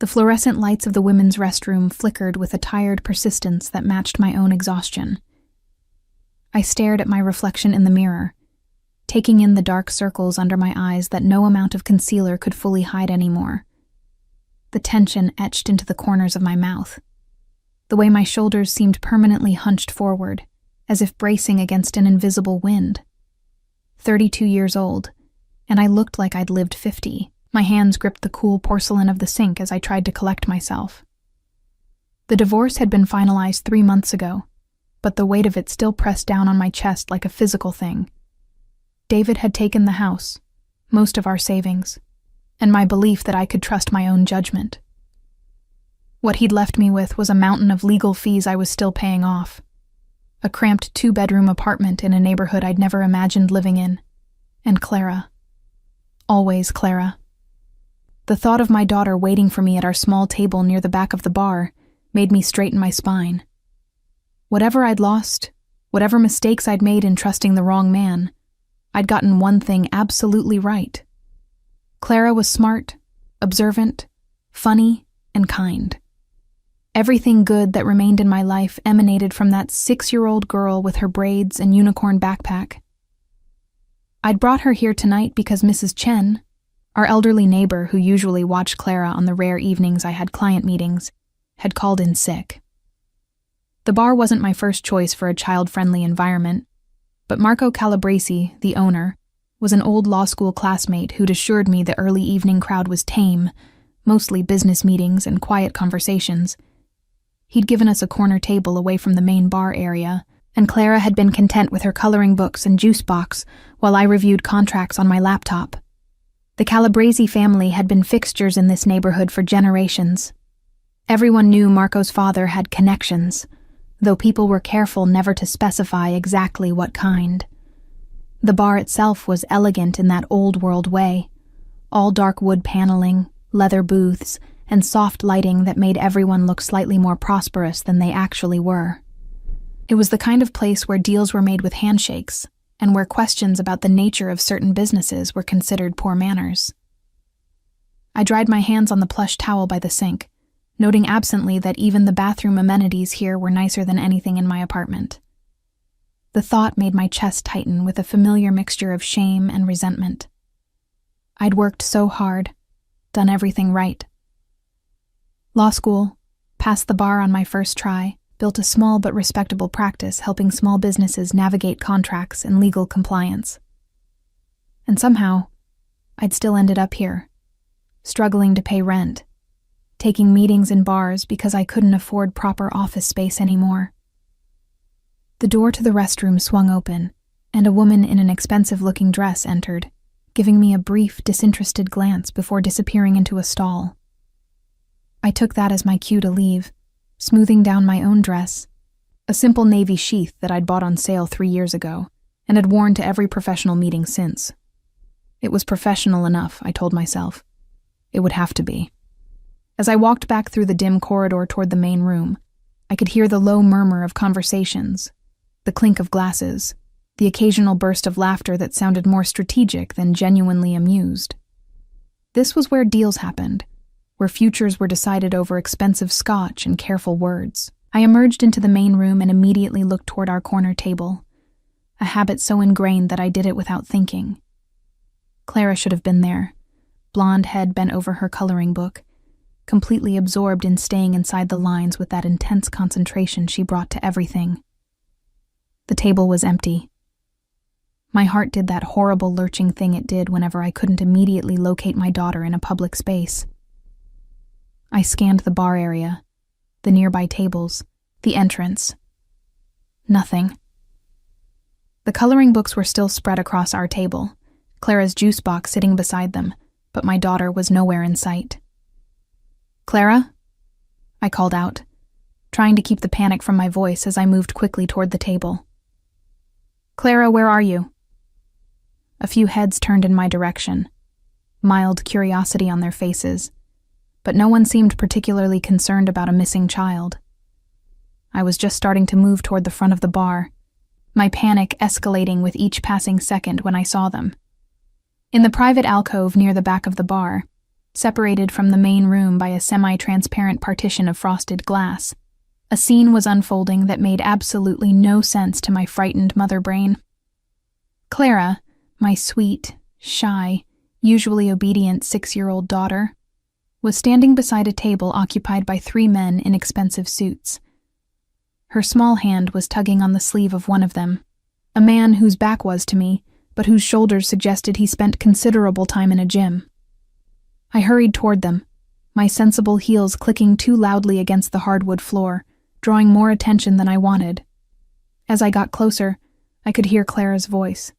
The fluorescent lights of the women's restroom flickered with a tired persistence that matched my own exhaustion. I stared at my reflection in the mirror, taking in the dark circles under my eyes that no amount of concealer could fully hide anymore. The tension etched into the corners of my mouth. The way my shoulders seemed permanently hunched forward, as if bracing against an invisible wind. 32 years old, and I looked like I'd lived 50. My hands gripped the cool porcelain of the sink as I tried to collect myself. The divorce had been finalized 3 months ago, but the weight of it still pressed down on my chest like a physical thing. David had taken the house, most of our savings, and my belief that I could trust my own judgment. What he'd left me with was a mountain of legal fees I was still paying off. A cramped 2-bedroom apartment in a neighborhood I'd never imagined living in. And Clara. Always Clara. The thought of my daughter waiting for me at our small table near the back of the bar made me straighten my spine. Whatever I'd lost, whatever mistakes I'd made in trusting the wrong man, I'd gotten one thing absolutely right. Clara was smart, observant, funny, and kind. Everything good that remained in my life emanated from that 6-year-old girl with her braids and unicorn backpack. I'd brought her here tonight because Mrs. Chen, our elderly neighbor who usually watched Clara on the rare evenings I had client meetings, had called in sick. The bar wasn't my first choice for a child-friendly environment, but Marco Calabresi, the owner, was an old law school classmate who'd assured me the early evening crowd was tame, mostly business meetings and quiet conversations. He'd given us a corner table away from the main bar area, and Clara had been content with her coloring books and juice box while I reviewed contracts on my laptop. The Calabresi family had been fixtures in this neighborhood for generations. Everyone knew Marco's father had connections, though people were careful never to specify exactly what kind. The bar itself was elegant in that old-world way, all dark wood paneling, leather booths, and soft lighting that made everyone look slightly more prosperous than they actually were. It was the kind of place where deals were made with handshakes, and where questions about the nature of certain businesses were considered poor manners. I dried my hands on the plush towel by the sink, noting absently that even the bathroom amenities here were nicer than anything in my apartment. The thought made my chest tighten with a familiar mixture of shame and resentment. I'd worked so hard, done everything right. Law school, passed the bar on my first try, built a small but respectable practice helping small businesses navigate contracts and legal compliance. And somehow, I'd still ended up here, struggling to pay rent, taking meetings in bars because I couldn't afford proper office space anymore. The door to the restroom swung open, and a woman in an expensive-looking dress entered, giving me a brief, disinterested glance before disappearing into a stall. I took that as my cue to leave, smoothing down my own dress, a simple navy sheath that I'd bought on sale 3 years ago, and had worn to every professional meeting since. It was professional enough, I told myself. It would have to be. As I walked back through the dim corridor toward the main room, I could hear the low murmur of conversations, the clink of glasses, the occasional burst of laughter that sounded more strategic than genuinely amused. This was where deals happened, where futures were decided over expensive scotch and careful words. I emerged into the main room and immediately looked toward our corner table, a habit so ingrained that I did it without thinking. Clara should have been there, blonde head bent over her coloring book, completely absorbed in staying inside the lines with that intense concentration she brought to everything. The table was empty. My heart did that horrible lurching thing it did whenever I couldn't immediately locate my daughter in a public space. I scanned the bar area, the nearby tables, the entrance. Nothing. The coloring books were still spread across our table, Clara's juice box sitting beside them, but my daughter was nowhere in sight. "Clara?" I called out, trying to keep the panic from my voice as I moved quickly toward the table. "Clara, where are you?" A few heads turned in my direction, mild curiosity on their faces, but no one seemed particularly concerned about a missing child. I was just starting to move toward the front of the bar, my panic escalating with each passing second when I saw them. In the private alcove near the back of the bar, separated from the main room by a semi-transparent partition of frosted glass. A scene was unfolding that made absolutely no sense to my frightened mother brain. Clara, my sweet, shy, usually obedient 6-year-old daughter, was standing beside a table occupied by 3 men in expensive suits. Her small hand was tugging on the sleeve of one of them, a man whose back was to me, but whose shoulders suggested he spent considerable time in a gym. I hurried toward them, my sensible heels clicking too loudly against the hardwood floor, drawing more attention than I wanted. As I got closer, I could hear Clara's voice,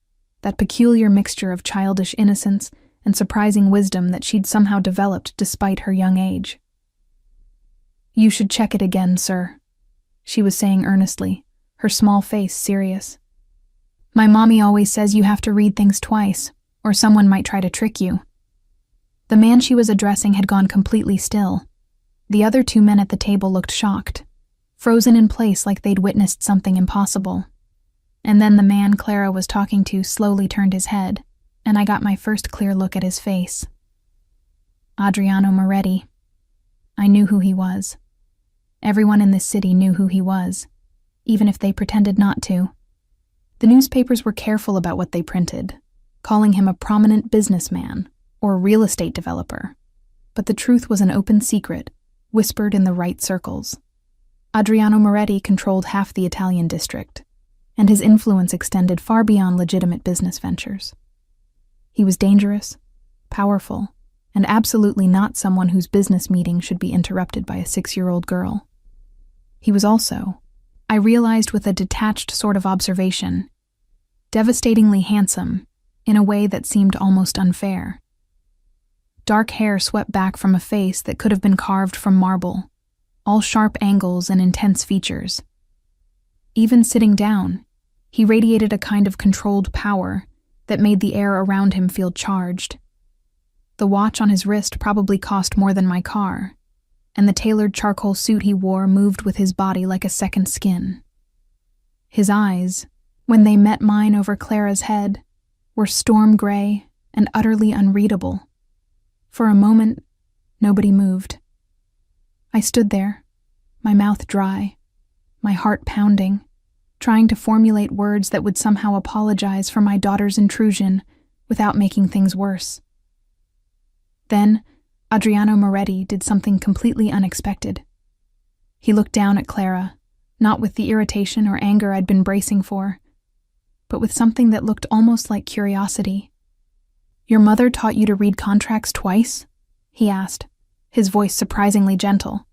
that peculiar mixture of childish innocence and surprising wisdom that she'd somehow developed despite her young age. "You should check it again, sir," she was saying earnestly, her small face serious. "My mommy always says you have to read things twice, or someone might try to trick you." The man she was addressing had gone completely still. The other 2 men at the table looked shocked, frozen in place like they'd witnessed something impossible. And then the man Clara was talking to slowly turned his head, and I got my first clear look at his face. Adriano Moretti. I knew who he was. Everyone in this city knew who he was, even if they pretended not to. The newspapers were careful about what they printed, calling him a prominent businessman or real estate developer. But the truth was an open secret, whispered in the right circles. Adriano Moretti controlled half the Italian district, and his influence extended far beyond legitimate business ventures. He was dangerous, powerful, and absolutely not someone whose business meeting should be interrupted by a 6-year-old girl. He was also, I realized with a detached sort of observation, devastatingly handsome in a way that seemed almost unfair. Dark hair swept back from a face that could have been carved from marble, all sharp angles and intense features. Even sitting down, he radiated a kind of controlled power that made the air around him feel charged. The watch on his wrist probably cost more than my car, and the tailored charcoal suit he wore moved with his body like a second skin. His eyes, when they met mine over Clara's head, were storm gray and utterly unreadable. For a moment, nobody moved. I stood there, my mouth dry, my heart pounding, trying to formulate words that would somehow apologize for my daughter's intrusion without making things worse. Then, Adriano Moretti did something completely unexpected. He looked down at Clara, not with the irritation or anger I'd been bracing for, but with something that looked almost like curiosity. "Your mother taught you to read contracts twice?" he asked, his voice surprisingly gentle.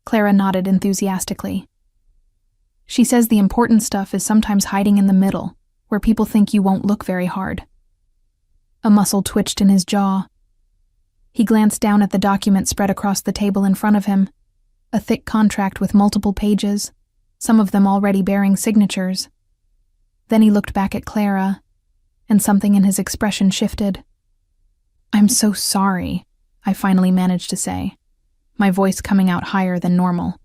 Clara nodded enthusiastically. "She says the important stuff is sometimes hiding in the middle, where people think you won't look very hard." A muscle twitched in his jaw. He glanced down at the document spread across the table in front of him, a thick contract with multiple pages, some of them already bearing signatures. Then he looked back at Clara, and something in his expression shifted. "I'm so sorry," I finally managed to say, my voice coming out higher than normal.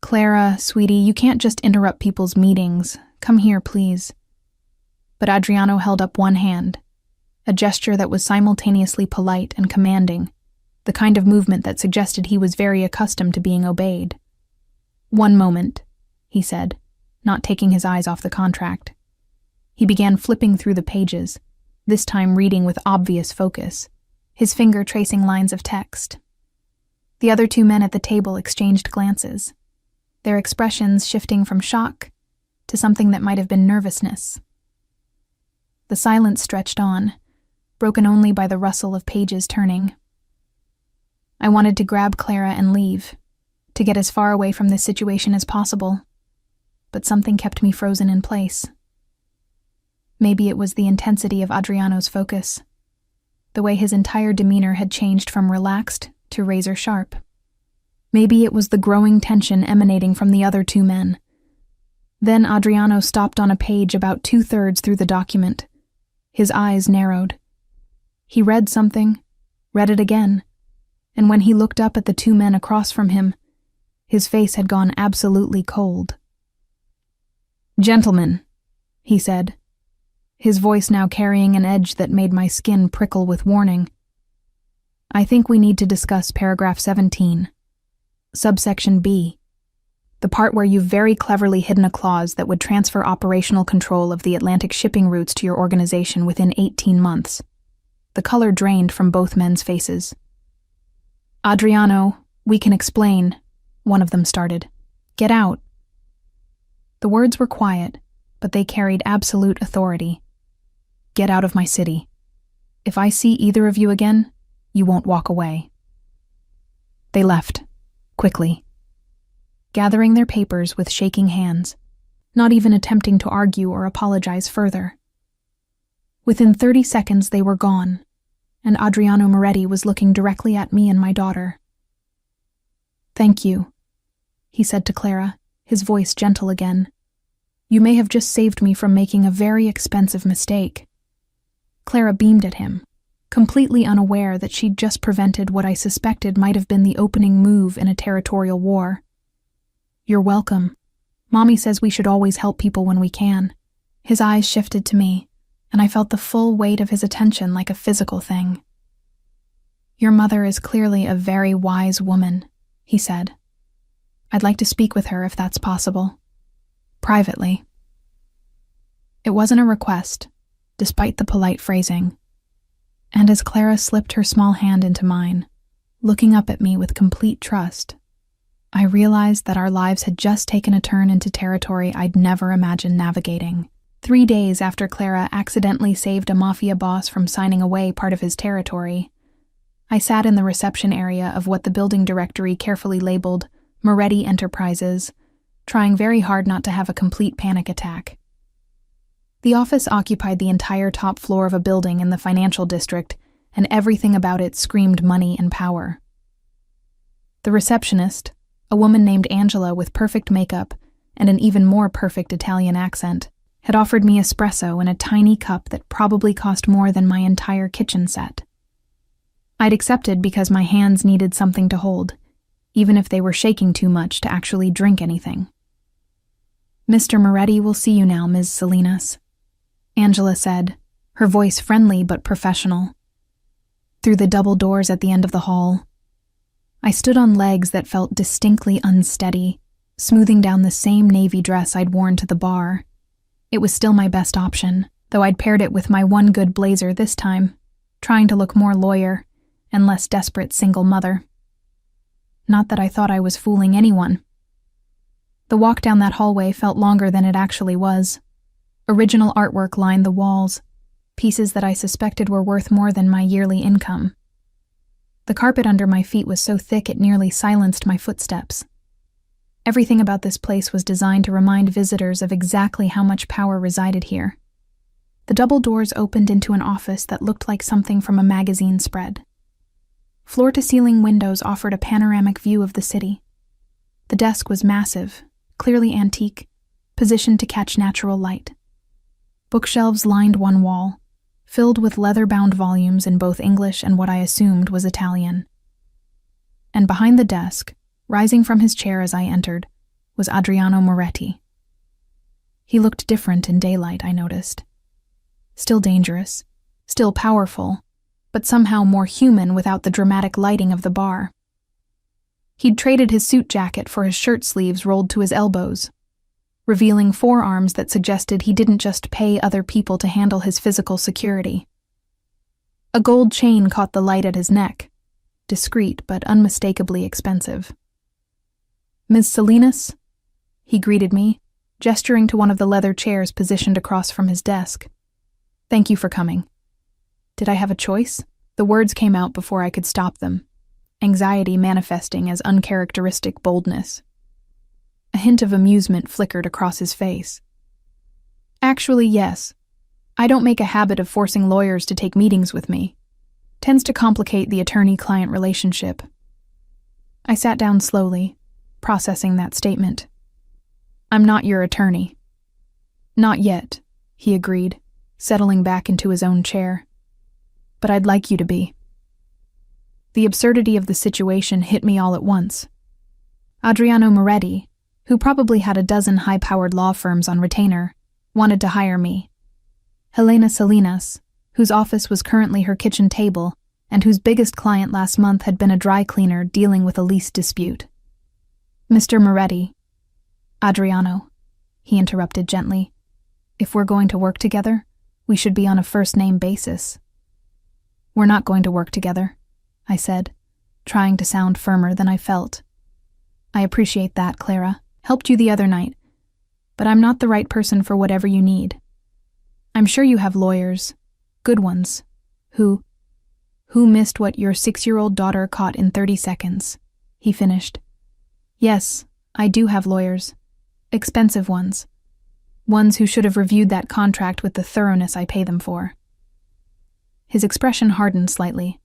"Clara, sweetie, you can't just interrupt people's meetings. Come here, please." But Adriano held up one hand, a gesture that was simultaneously polite and commanding, the kind of movement that suggested he was very accustomed to being obeyed. "One moment," he said, not taking his eyes off the contract. He began flipping through the pages, this time reading with obvious focus, his finger tracing lines of text. The other 2 men at the table exchanged glances, their expressions shifting from shock to something that might have been nervousness. The silence stretched on, broken only by the rustle of pages turning. I wanted to grab Clara and leave, to get as far away from this situation as possible, but something kept me frozen in place. Maybe it was the intensity of Adriano's focus, the way his entire demeanor had changed from relaxed to razor-sharp. Maybe it was the growing tension emanating from the other 2 men. Then Adriano stopped on a page about 2/3 through the document. His eyes narrowed. He read something, read it again, and when he looked up at the 2 men across from him, his face had gone absolutely cold. "Gentlemen," he said, his voice now carrying an edge that made my skin prickle with warning, I think we need to discuss paragraph 17, subsection B, the part where you've very cleverly hidden a clause that would transfer operational control of the Atlantic shipping routes to your organization within 18 months. The color drained from both men's faces. Adriano, we can explain, one of them started. Get out. The words were quiet, but they carried absolute authority. Get out of my city. If I see either of you again, you won't walk away. They left, quickly, gathering their papers with shaking hands, not even attempting to argue or apologize further. Within 30 seconds they were gone, and Adriano Moretti was looking directly at me and my daughter. Thank you, he said to Clara, his voice gentle again. You may have just saved me from making a very expensive mistake. Clara beamed at him, completely unaware that she'd just prevented what I suspected might have been the opening move in a territorial war. You're welcome. Mommy says we should always help people when we can. His eyes shifted to me, and I felt the full weight of his attention like a physical thing. Your mother is clearly a very wise woman, he said. I'd like to speak with her if that's possible. Privately. It wasn't a request, despite the polite phrasing. And as Clara slipped her small hand into mine, looking up at me with complete trust, I realized that our lives had just taken a turn into territory I'd never imagined navigating. 3 days after Clara accidentally saved a MAFIA boss from signing away part of his territory, I sat in the reception area of what the building directory carefully labeled Moretti Enterprises, trying very hard not to have a complete panic attack. The office occupied the entire top floor of a building in the financial district, and everything about it screamed money and power. The receptionist, a woman named Angela with perfect makeup and an even more perfect Italian accent, had offered me espresso in a tiny cup that probably cost more than my entire kitchen set. I'd accepted because my hands needed something to hold, even if they were shaking too much to actually drink anything. Mr. Moretti will see you now, Ms. Salinas, Angela said, her voice friendly but professional. Through the double doors at the end of the hall, I stood on legs that felt distinctly unsteady, smoothing down the same navy dress I'd worn to the bar. It was still my best option, though I'd paired it with my one good blazer this time, trying to look more lawyer and less desperate single mother. Not that I thought I was fooling anyone. The walk down that hallway felt longer than it actually was. Original artwork lined the walls, pieces that I suspected were worth more than my yearly income. The carpet under my feet was so thick it nearly silenced my footsteps. Everything about this place was designed to remind visitors of exactly how much power resided here. The double doors opened into an office that looked like something from a magazine spread. Floor-to-ceiling windows offered a panoramic view of the city. The desk was massive, clearly antique, positioned to catch natural light. Bookshelves lined one wall, filled with leather-bound volumes in both English and what I assumed was Italian. And behind the desk, rising from his chair as I entered, was Adriano Moretti. He looked different in daylight, I noticed. Still dangerous, still powerful, but somehow more human without the dramatic lighting of the bar. He'd traded his suit jacket for his shirt sleeves rolled to his elbows, revealing forearms that suggested he didn't just pay other people to handle his physical security. A gold chain caught the light at his neck, discreet but unmistakably expensive. Ms. Salinas? He greeted me, gesturing to one of the leather chairs positioned across from his desk. Thank you for coming. Did I have a choice? The words came out before I could stop them, anxiety manifesting as uncharacteristic boldness. A hint of amusement flickered across his face. Actually, yes. I don't make a habit of forcing lawyers to take meetings with me. Tends to complicate the attorney-client relationship. I sat down slowly, processing that statement. I'm not your attorney. Not yet, he agreed, settling back into his own chair. But I'd like you to be. The absurdity of the situation hit me all at once. Adriano Moretti, who probably had a dozen high-powered law firms on retainer, wanted to hire me. Helena Salinas, whose office was currently her kitchen table and whose biggest client last month had been a dry cleaner dealing with a lease dispute. Mr. Moretti. Adriano, he interrupted gently. If we're going to work together, we should be on a first-name basis. We're not going to work together, I said, trying to sound firmer than I felt. I appreciate that, Clara. Helped you the other night. But I'm not the right person for whatever you need. I'm sure you have lawyers, good ones, who missed what your 6-year-old daughter caught in 30 seconds, he finished. Yes, I do have lawyers. Expensive ones. Ones who should have reviewed that contract with the thoroughness I pay them for. His expression hardened slightly.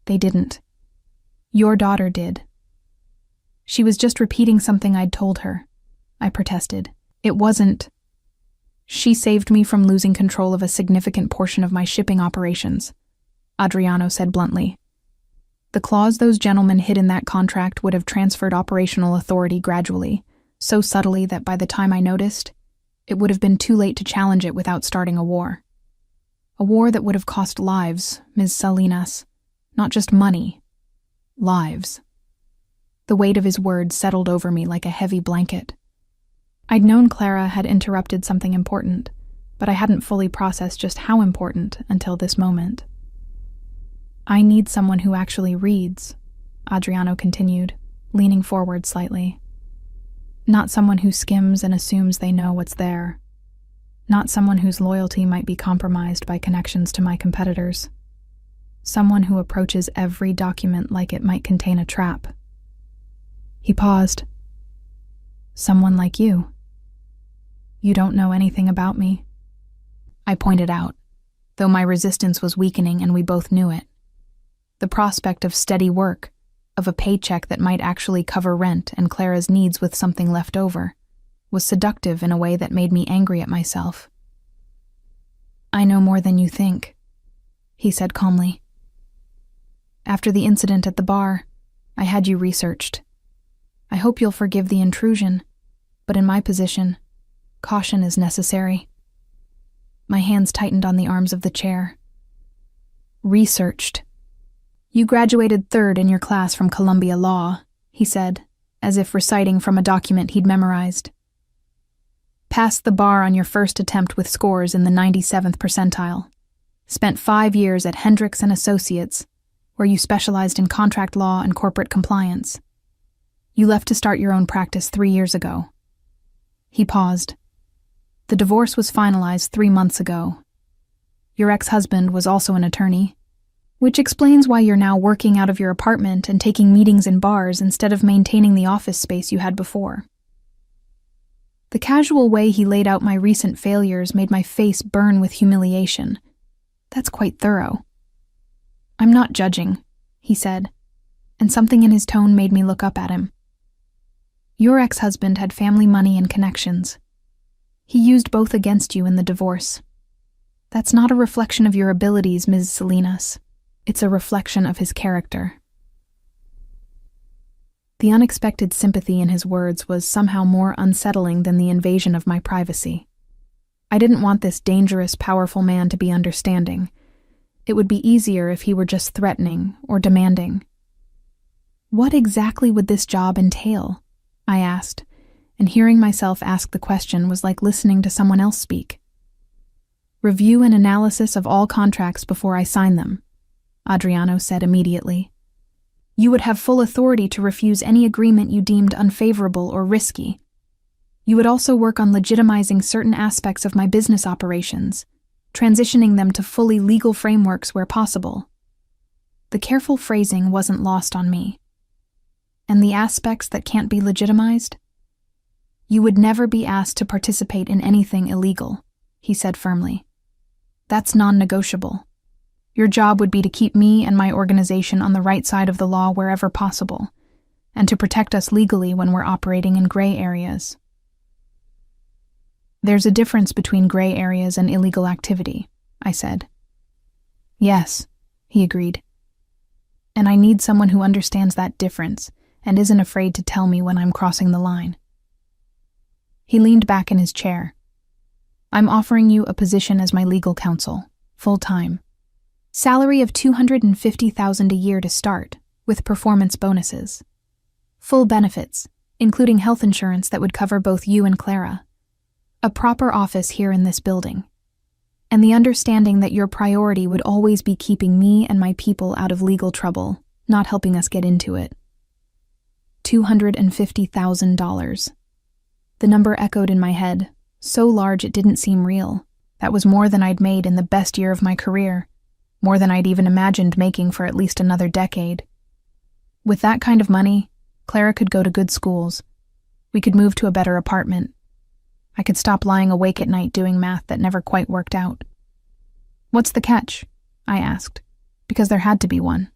They didn't. Your daughter did. She was just repeating something I'd told her, I protested. It wasn't. She saved me from losing control of a significant portion of my shipping operations, Adriano said bluntly. The clause those gentlemen hid in that contract would have transferred operational authority gradually, so subtly that by the time I noticed, it would have been too late to challenge it without starting a war. A war that would have cost lives, Ms. Salinas. Not just money. Lives. The weight of his words settled over me like a heavy blanket. I'd known Clara had interrupted something important, but I hadn't fully processed just how important until this moment. I need someone who actually reads, Adriano continued, leaning forward slightly. Not someone who skims and assumes they know what's there. Not someone whose loyalty might be compromised by connections to my competitors. Someone who approaches every document like it might contain a trap. He paused. Someone like you. You don't know anything about me. I pointed out, though my resistance was weakening and we both knew it. The prospect of steady work, of a paycheck that might actually cover rent and Clara's needs with something left over, was seductive in a way that made me angry at myself. I know more than you think, he said calmly. After the incident at the bar, I had you researched. I hope you'll forgive the intrusion, but in my position, caution is necessary. My hands tightened on the arms of the chair. Researched. You graduated 3rd in your class from Columbia Law, he said, as if reciting from a document he'd memorized. Passed the bar on your first attempt with scores in the 97th percentile. Spent 5 years at Hendricks & Associates, where you specialized in contract law and corporate compliance. You left to start your own practice 3 years ago. He paused. The divorce was finalized 3 months ago. Your ex-husband was also an attorney, which explains why you're now working out of your apartment and taking meetings in bars instead of maintaining the office space you had before. The casual way he laid out my recent failures made my face burn with humiliation. That's quite thorough. I'm not judging, he said, and something in his tone made me look up at him. Your ex-husband had family money and connections. He used both against you in the divorce. That's not a reflection of your abilities, Ms. Salinas. It's a reflection of his character. The unexpected sympathy in his words was somehow more unsettling than the invasion of my privacy. I didn't want this dangerous, powerful man to be understanding. It would be easier if he were just threatening or demanding. What exactly would this job entail? I asked, and hearing myself ask the question was like listening to someone else speak. Review and analysis of all contracts before I sign them, Adriano said immediately. You would have full authority to refuse any agreement you deemed unfavorable or risky. You would also work on legitimizing certain aspects of my business operations, transitioning them to fully legal frameworks where possible. The careful phrasing wasn't lost on me. And the aspects that can't be legitimized? You would never be asked to participate in anything illegal, he said firmly. That's non-negotiable. Your job would be to keep me and my organization on the right side of the law wherever possible, and to protect us legally when we're operating in gray areas. There's a difference between gray areas and illegal activity, I said. Yes, he agreed. And I need someone who understands that difference and isn't afraid to tell me when I'm crossing the line. He leaned back in his chair. I'm offering you a position as my legal counsel, full-time. Salary of $250,000 a year to start, with performance bonuses. Full benefits, including health insurance that would cover both you and Clara. A proper office here in this building. And the understanding that your priority would always be keeping me and my people out of legal trouble, not helping us get into it. $250,000. The number echoed in my head, so large it didn't seem real. That was more than I'd made in the best year of my career, more than I'd even imagined making for at least another decade. With that kind of money, Clara could go to good schools. We could move to a better apartment. I could stop lying awake at night doing math that never quite worked out. "What's the catch?" I asked, because there had to be one.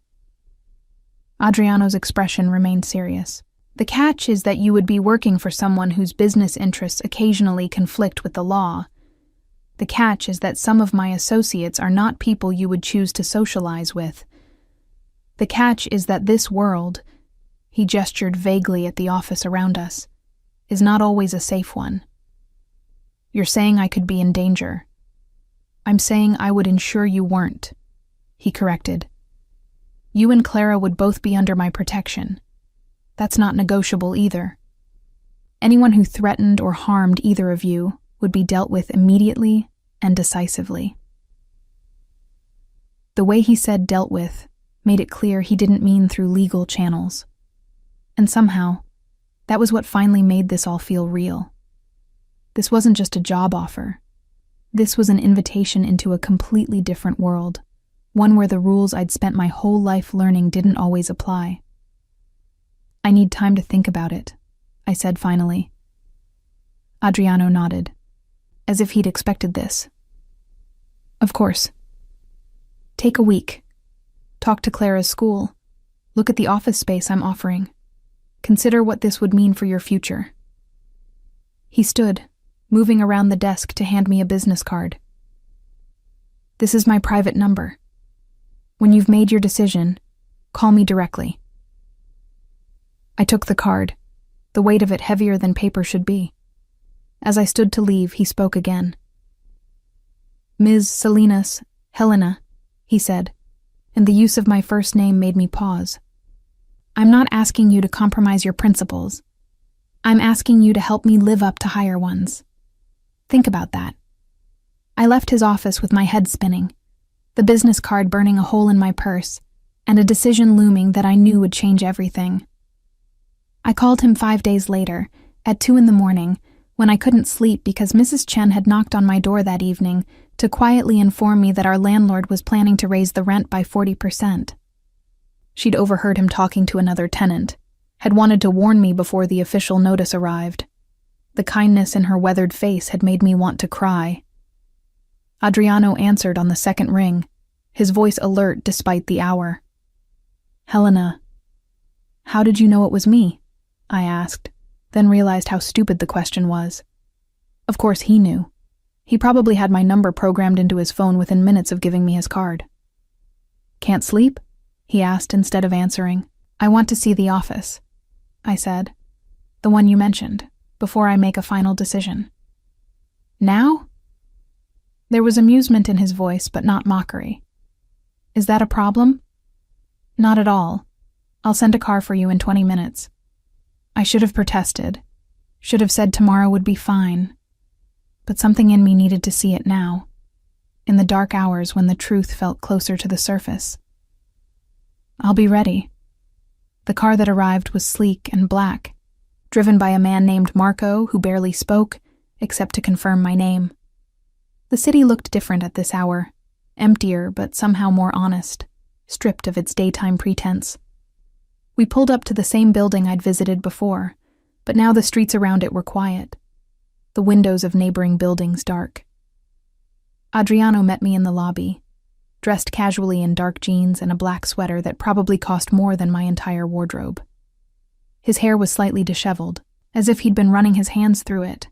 Adriano's expression remained serious. "The catch is that you would be working for someone whose business interests occasionally conflict with the law. The catch is that some of my associates are not people you would choose to socialize with. The catch is that this world," he gestured vaguely at the office around us, "is not always a safe one. You're saying I could be in danger. I'm saying I would ensure you weren't," he corrected. "You and Clara would both be under my protection. That's not negotiable either. Anyone who threatened or harmed either of you would be dealt with immediately and decisively." The way he said "dealt with" made it clear he didn't mean through legal channels. And somehow, that was what finally made this all feel real. This wasn't just a job offer. This was an invitation into a completely different world, one where the rules I'd spent my whole life learning didn't always apply. "I need time to think about it," I said finally. Adriano nodded, as if he'd expected this. "Of course. Take a week. Talk to Clara's school. Look at the office space I'm offering. Consider what this would mean for your future." He stood, moving around the desk to hand me a business card. "This is my private number. When you've made your decision, call me directly." I took the card, the weight of it heavier than paper should be. As I stood to leave, he spoke again. "Ms. Salinas, Helena," he said, and the use of my first name made me pause. "I'm not asking you to compromise your principles. I'm asking you to help me live up to higher ones. Think about that." I left his office with my head spinning, the business card burning a hole in my purse, and a decision looming that I knew would change everything. I called him 5 days later, at 2 a.m, when I couldn't sleep because Mrs. Chen had knocked on my door that evening to quietly inform me that our landlord was planning to raise the rent by 40%. She'd overheard him talking to another tenant, had wanted to warn me before the official notice arrived. The kindness in her weathered face had made me want to cry. Adriano answered on the second ring, his voice alert despite the hour. "Helena, how did you know it was me?" I asked, then realized how stupid the question was. Of course he knew. He probably had my number programmed into his phone within minutes of giving me his card. "Can't sleep?" he asked instead of answering. "I want to see the office," I said. "The one you mentioned, before I make a final decision." "Now?" There was amusement in his voice, but not mockery. "Is that a problem?" "Not at all. I'll send a car for you in 20 minutes. I should have protested. Should have said tomorrow would be fine. But something in me needed to see it now, in the dark hours when the truth felt closer to the surface. "I'll be ready." The car that arrived was sleek and black, driven by a man named Marco who barely spoke, except to confirm my name. The city looked different at this hour, emptier but somehow more honest, stripped of its daytime pretense. We pulled up to the same building I'd visited before, but now the streets around it were quiet, the windows of neighboring buildings dark. Adriano met me in the lobby, dressed casually in dark jeans and a black sweater that probably cost more than my entire wardrobe. His hair was slightly disheveled, as if he'd been running his hands through it,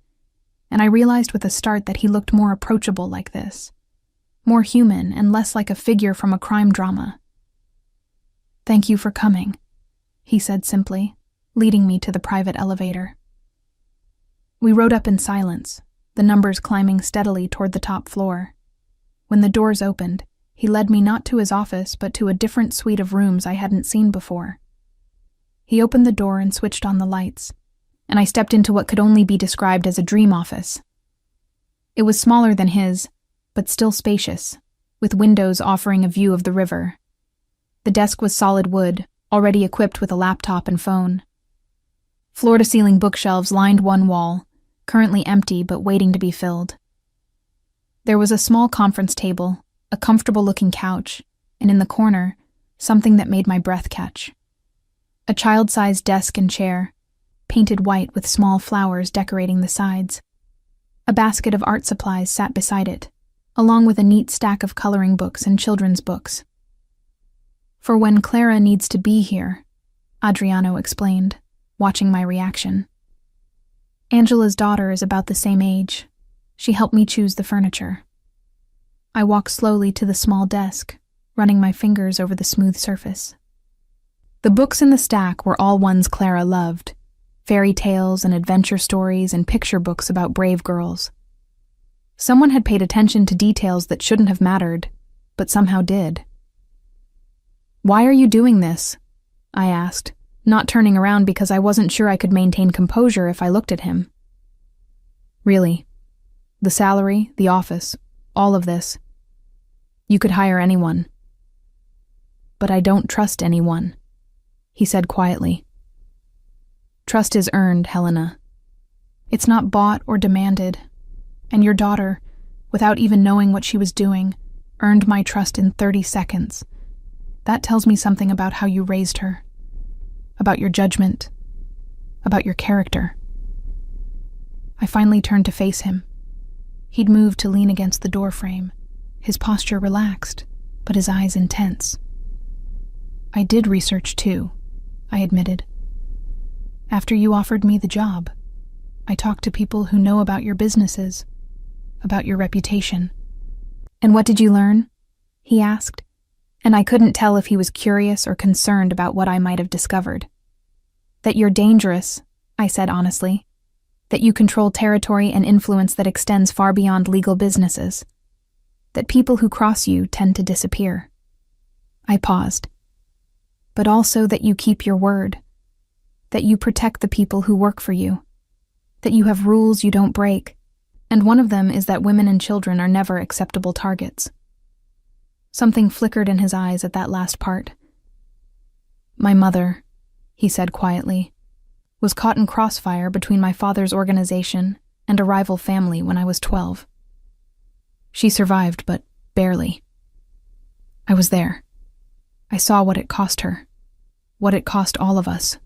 and I realized with a start that he looked more approachable like this, more human and less like a figure from a crime drama. "Thank you for coming," he said simply, leading me to the private elevator. We rode up in silence, the numbers climbing steadily toward the top floor. When the doors opened, He led me not to his office, but to a different suite of rooms I hadn't seen before. He opened the door and switched on the lights, and I stepped into what could only be described as a dream office. It was smaller than his, but still spacious, with windows offering a view of the river. The desk was solid wood, already equipped with a laptop and phone. Floor-to-ceiling bookshelves lined one wall, currently empty but waiting to be filled. There was a small conference table, a comfortable-looking couch, and in the corner, something that made my breath catch. A child-sized desk and chair, painted white with small flowers decorating the sides. A basket of art supplies sat beside it, along with a neat stack of coloring books and children's books. "For when Clara needs to be here," Adriano explained, watching my reaction. "Angela's daughter is about the same age. She helped me choose the furniture." I walked slowly to the small desk, running my fingers over the smooth surface. The books in the stack were all ones Clara loved, fairy tales and adventure stories and picture books about brave girls. Someone had paid attention to details that shouldn't have mattered, but somehow did. "Why are you doing this?" I asked, not turning around because I wasn't sure I could maintain composure if I looked at him. "Really. The salary, the office, all of this. You could hire anyone." "But I don't trust anyone," he said quietly. "Trust is earned, Helena. It's not bought or demanded. And your daughter, without even knowing what she was doing, earned my trust in 30 seconds. That tells me something about how you raised her, about your judgment, about your character." I finally turned to face him. He'd moved to lean against the doorframe, his posture relaxed, but his eyes intense. "I did research too," I admitted. "After you offered me the job, I talked to people who know about your businesses, about your reputation." "And what did you learn?" he asked, and I couldn't tell if he was curious or concerned about what I might have discovered. "That you're dangerous," I said honestly. "That you control territory and influence that extends far beyond legal businesses. That people who cross you tend to disappear." I paused. "But also that you keep your word. That you protect the people who work for you. That you have rules you don't break. And one of them is that women and children are never acceptable targets." Something flickered in his eyes at that last part. "My mother," he said quietly, "was caught in crossfire between my father's organization and a rival family when I was 12. She survived, but barely. I was there. I saw what it cost her, what it cost all of us."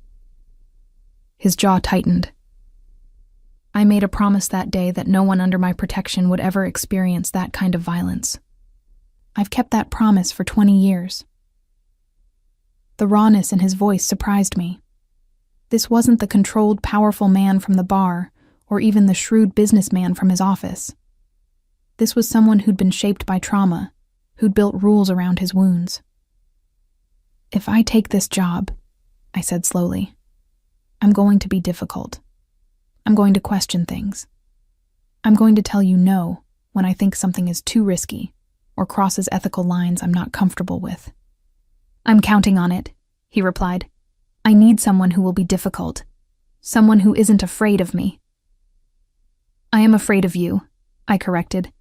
His jaw tightened. "I made a promise that day that no one under my protection would ever experience that kind of violence. I've kept that promise for 20 years. The rawness in his voice surprised me. This wasn't the controlled, powerful man from the bar, or even the shrewd businessman from his office. This was someone who'd been shaped by trauma, who'd built rules around his wounds. "If I take this job," I said slowly, "I'm going to be difficult. I'm going to question things. I'm going to tell you no when I think something is too risky or crosses ethical lines I'm not comfortable with." "I'm counting on it," he replied. "I need someone who will be difficult, someone who isn't afraid of me." "I am afraid of you," I corrected.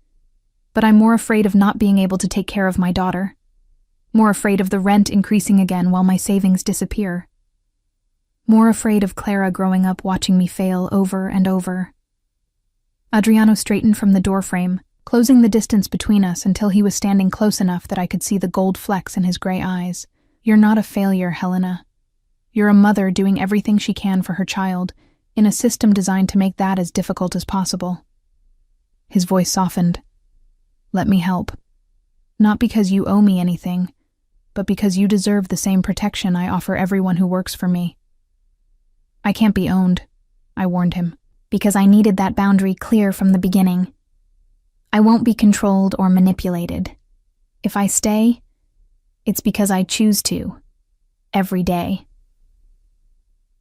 "But I'm more afraid of not being able to take care of my daughter. More afraid of the rent increasing again while my savings disappear. More afraid of Clara growing up watching me fail over and over." Adriano straightened from the doorframe, closing the distance between us until he was standing close enough that I could see the gold flecks in his gray eyes. "You're not a failure, Helena. You're a mother doing everything she can for her child, in a system designed to make that as difficult as possible." His voice softened. "Let me help. Not because you owe me anything, but because you deserve the same protection I offer everyone who works for me." "I can't be owned," I warned him, "because I needed that boundary clear from the beginning. I won't be controlled or manipulated. If I stay, it's because I choose to, every day."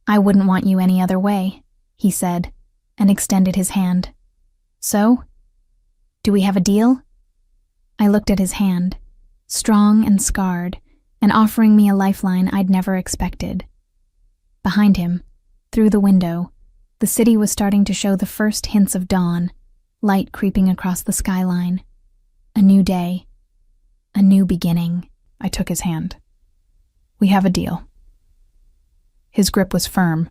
"I wouldn't want you any other way," he said, and extended his hand. "So, do we have a deal?" I looked at his hand, strong and scarred, and offering me a lifeline I'd never expected. Behind him, through the window, the city was starting to show the first hints of dawn, light creeping across the skyline. A new day. A new beginning. I took his hand. We have a deal. His grip was firm,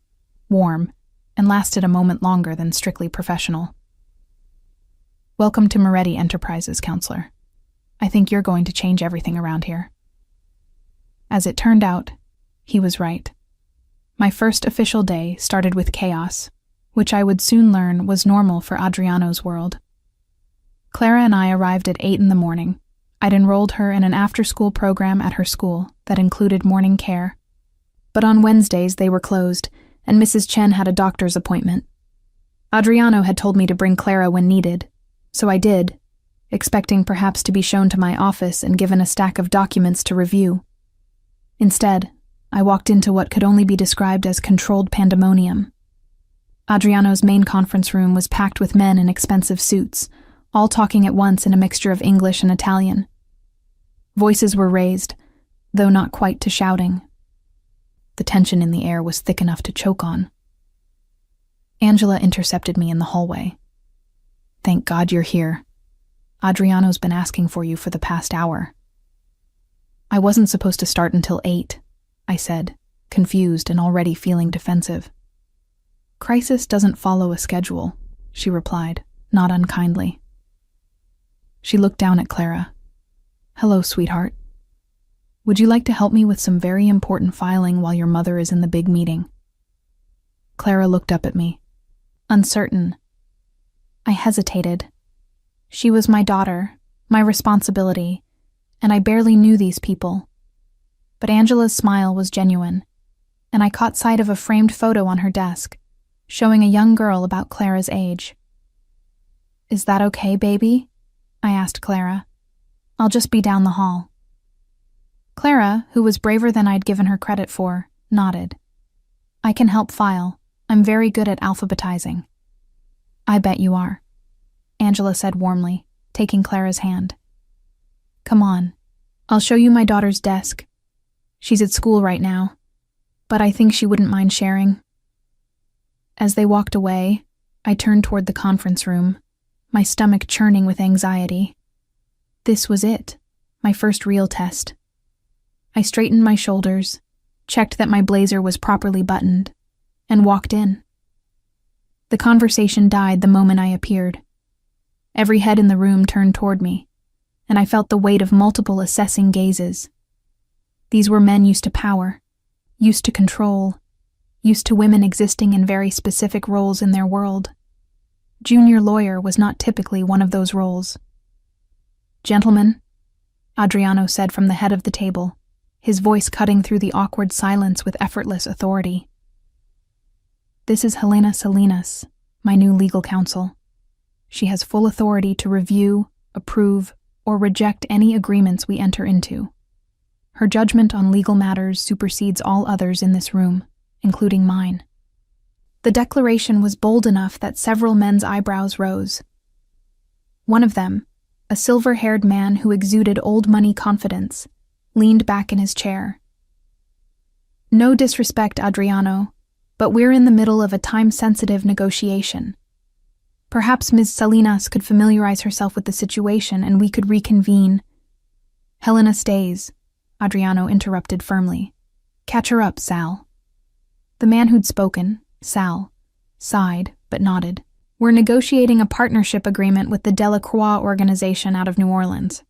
warm, and lasted a moment longer than strictly professional. Welcome to Moretti Enterprises, counselor. I think you're going to change everything around here. As it turned out, he was right. My first official day started with chaos, which I would soon learn was normal for Adriano's world. Clara and I arrived at 8 in the morning. I'd enrolled her in an after-school program at her school that included morning care. But on Wednesdays they were closed, and Mrs. Chen had a doctor's appointment. Adriano had told me to bring Clara when needed, so I did, expecting perhaps to be shown to my office and given a stack of documents to review. Instead, I walked into what could only be described as controlled pandemonium. Adriano's main conference room was packed with men in expensive suits, all talking at once in a mixture of English and Italian. Voices were raised, though not quite to shouting. The tension in the air was thick enough to choke on. Angela intercepted me in the hallway. Thank God you're here. Adriano's been asking for you for the past hour. I wasn't supposed to start until 8, I said, confused and already feeling defensive. Crisis doesn't follow a schedule, she replied, not unkindly. She looked down at Clara. Hello, sweetheart. Would you like to help me with some very important filing while your mother is in the big meeting? Clara looked up at me, uncertain. I hesitated. She was my daughter, my responsibility, and I barely knew these people. But Angela's smile was genuine, and I caught sight of a framed photo on her desk, showing a young girl about Clara's age. Is that okay, baby? I asked Clara. I'll just be down the hall. Clara, who was braver than I'd given her credit for, nodded. I can help file. I'm very good at alphabetizing. I bet you are, Angela said warmly, taking Clara's hand. Come on, I'll show you my daughter's desk. She's at school right now, but I think she wouldn't mind sharing. As they walked away, I turned toward the conference room, my stomach churning with anxiety. This was it, my first real test. I straightened my shoulders, checked that my blazer was properly buttoned, and walked in. The conversation died the moment I appeared. Every head in the room turned toward me, and I felt the weight of multiple assessing gazes. These were men used to power, used to control, used to women existing in very specific roles in their world. Junior lawyer was not typically one of those roles. Gentlemen, Adriano said from the head of the table, his voice cutting through the awkward silence with effortless authority. This is Helena Salinas, my new legal counsel. She has full authority to review, approve, or reject any agreements we enter into. Her judgment on legal matters supersedes all others in this room, including mine. The declaration was bold enough that several men's eyebrows rose. One of them, a silver-haired man who exuded old money confidence, leaned back in his chair. No disrespect, Adriano, but we're in the middle of a time-sensitive negotiation. Perhaps Ms. Salinas could familiarize herself with the situation and we could reconvene. Helena stays, Adriano interrupted firmly. Catch her up, Sal. The man who'd spoken, Sal, sighed but nodded. We're negotiating a partnership agreement with the Delacroix organization out of New Orleans.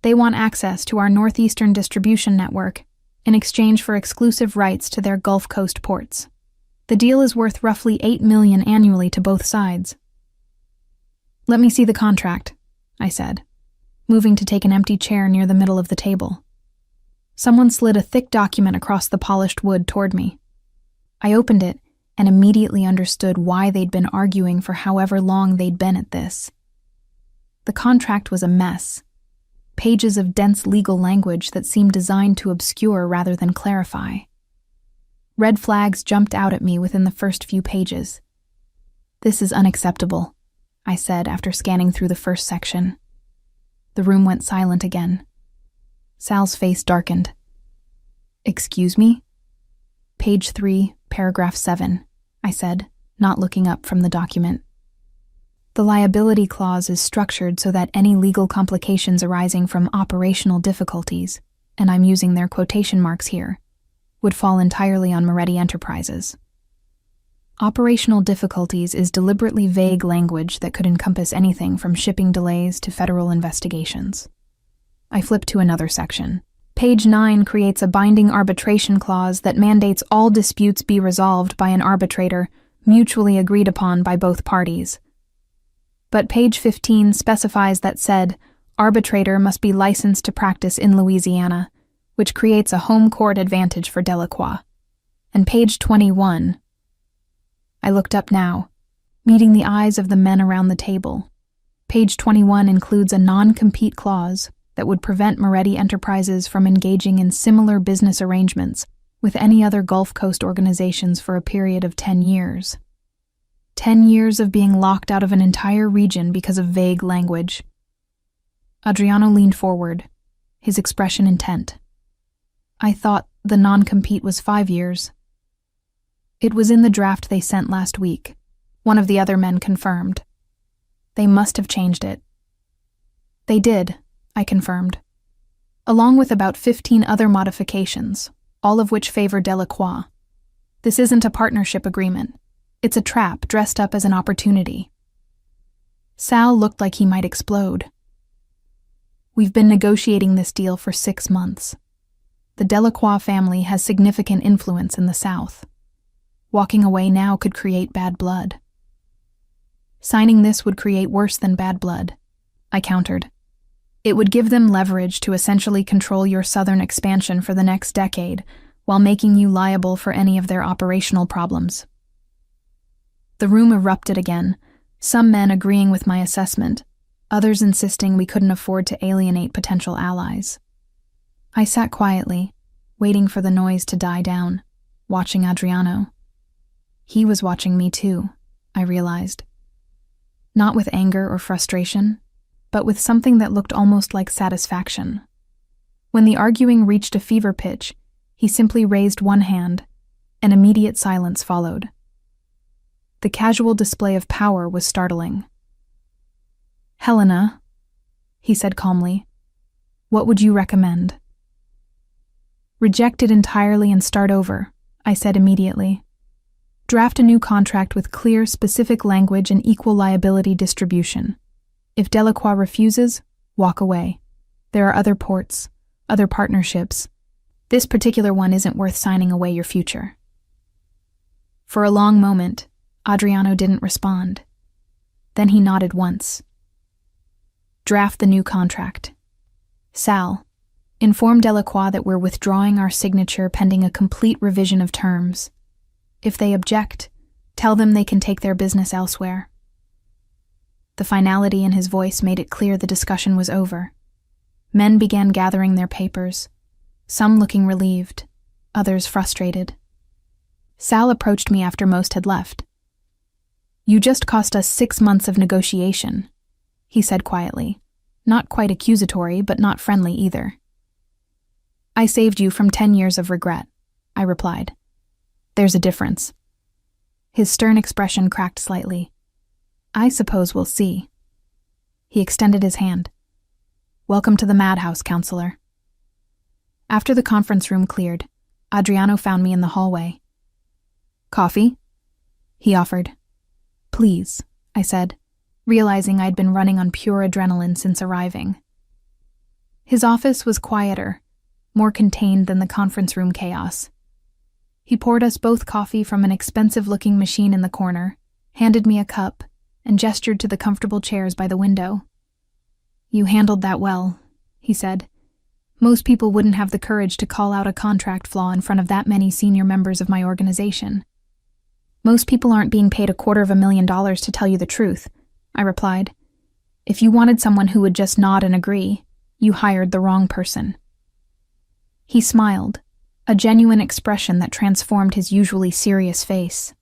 They want access to our Northeastern distribution network in exchange for exclusive rights to their Gulf Coast ports. The deal is worth roughly $8 million annually to both sides. Let me see the contract, I said, moving to take an empty chair near the middle of the table. Someone slid a thick document across the polished wood toward me. I opened it and immediately understood why they'd been arguing for however long they'd been at this. The contract was a mess. Pages of dense legal language that seemed designed to obscure rather than clarify. Red flags jumped out at me within the first few pages. This is unacceptable, I said after scanning through the first section. The room went silent again. Sal's face darkened. Excuse me? Page 3, paragraph 7, I said, not looking up from the document. The liability clause is structured so that any legal complications arising from operational difficulties, and I'm using their quotation marks here, would fall entirely on Moretti Enterprises. Operational difficulties is deliberately vague language that could encompass anything from shipping delays to federal investigations. I flip to another section. Page 9 creates a binding arbitration clause that mandates all disputes be resolved by an arbitrator mutually agreed upon by both parties. But page 15 specifies that said arbitrator must be licensed to practice in Louisiana, which creates a home court advantage for Delacroix. And page 21. I looked up now, meeting the eyes of the men around the table. Page 21 includes a non-compete clause that would prevent Moretti Enterprises from engaging in similar business arrangements with any other Gulf Coast organizations for a period of 10 years. 10 years of being locked out of an entire region because of vague language. Adriano leaned forward, his expression intent. I thought the non-compete was 5 years. It was in the draft they sent last week. One of the other men confirmed. They must have changed it. They did, I confirmed, along with about 15 other modifications, all of which favor Delacroix. This isn't a partnership agreement. It's a trap dressed up as an opportunity. Sal looked like he might explode. We've been negotiating this deal for 6 months. The Delacroix family has significant influence in the South. Walking away now could create bad blood. Signing this would create worse than bad blood, I countered. It would give them leverage to essentially control your southern expansion for the next decade, while making you liable for any of their operational problems. The room erupted again, some men agreeing with my assessment, others insisting we couldn't afford to alienate potential allies. I sat quietly, waiting for the noise to die down, watching Adriano. He was watching me too, I realized. Not with anger or frustration, but with something that looked almost like satisfaction. When the arguing reached a fever pitch, he simply raised one hand, and immediate silence followed. The casual display of power was startling. Helena, he said calmly, what would you recommend? Reject it entirely and start over, I said immediately. Draft a new contract with clear, specific language and equal liability distribution. If Delacroix refuses, walk away. There are other ports, other partnerships. This particular one isn't worth signing away your future. For a long moment, Adriano didn't respond. Then he nodded once. Draft the new contract. Sal, inform Delacroix that we're withdrawing our signature pending a complete revision of terms. If they object, tell them they can take their business elsewhere. The finality in his voice made it clear the discussion was over. Men began gathering their papers, some looking relieved, others frustrated. Sal approached me after most had left. You just cost us 6 months of negotiation, he said quietly, not quite accusatory, but not friendly either. I saved you from 10 years of regret, I replied. There's a difference. His stern expression cracked slightly. I suppose we'll see. He extended his hand. Welcome to the madhouse, counselor. After the conference room cleared, Adriano found me in the hallway. Coffee? He offered. Please, I said, realizing I'd been running on pure adrenaline since arriving. His office was quieter, more contained than the conference room chaos. He poured us both coffee from an expensive-looking machine in the corner, handed me a cup, and gestured to the comfortable chairs by the window. You handled that well, he said. Most people wouldn't have the courage to call out a contract flaw in front of that many senior members of my organization. Most people aren't being paid $250,000 to tell you the truth, I replied. If you wanted someone who would just nod and agree, you hired the wrong person. He smiled, a genuine expression that transformed his usually serious face.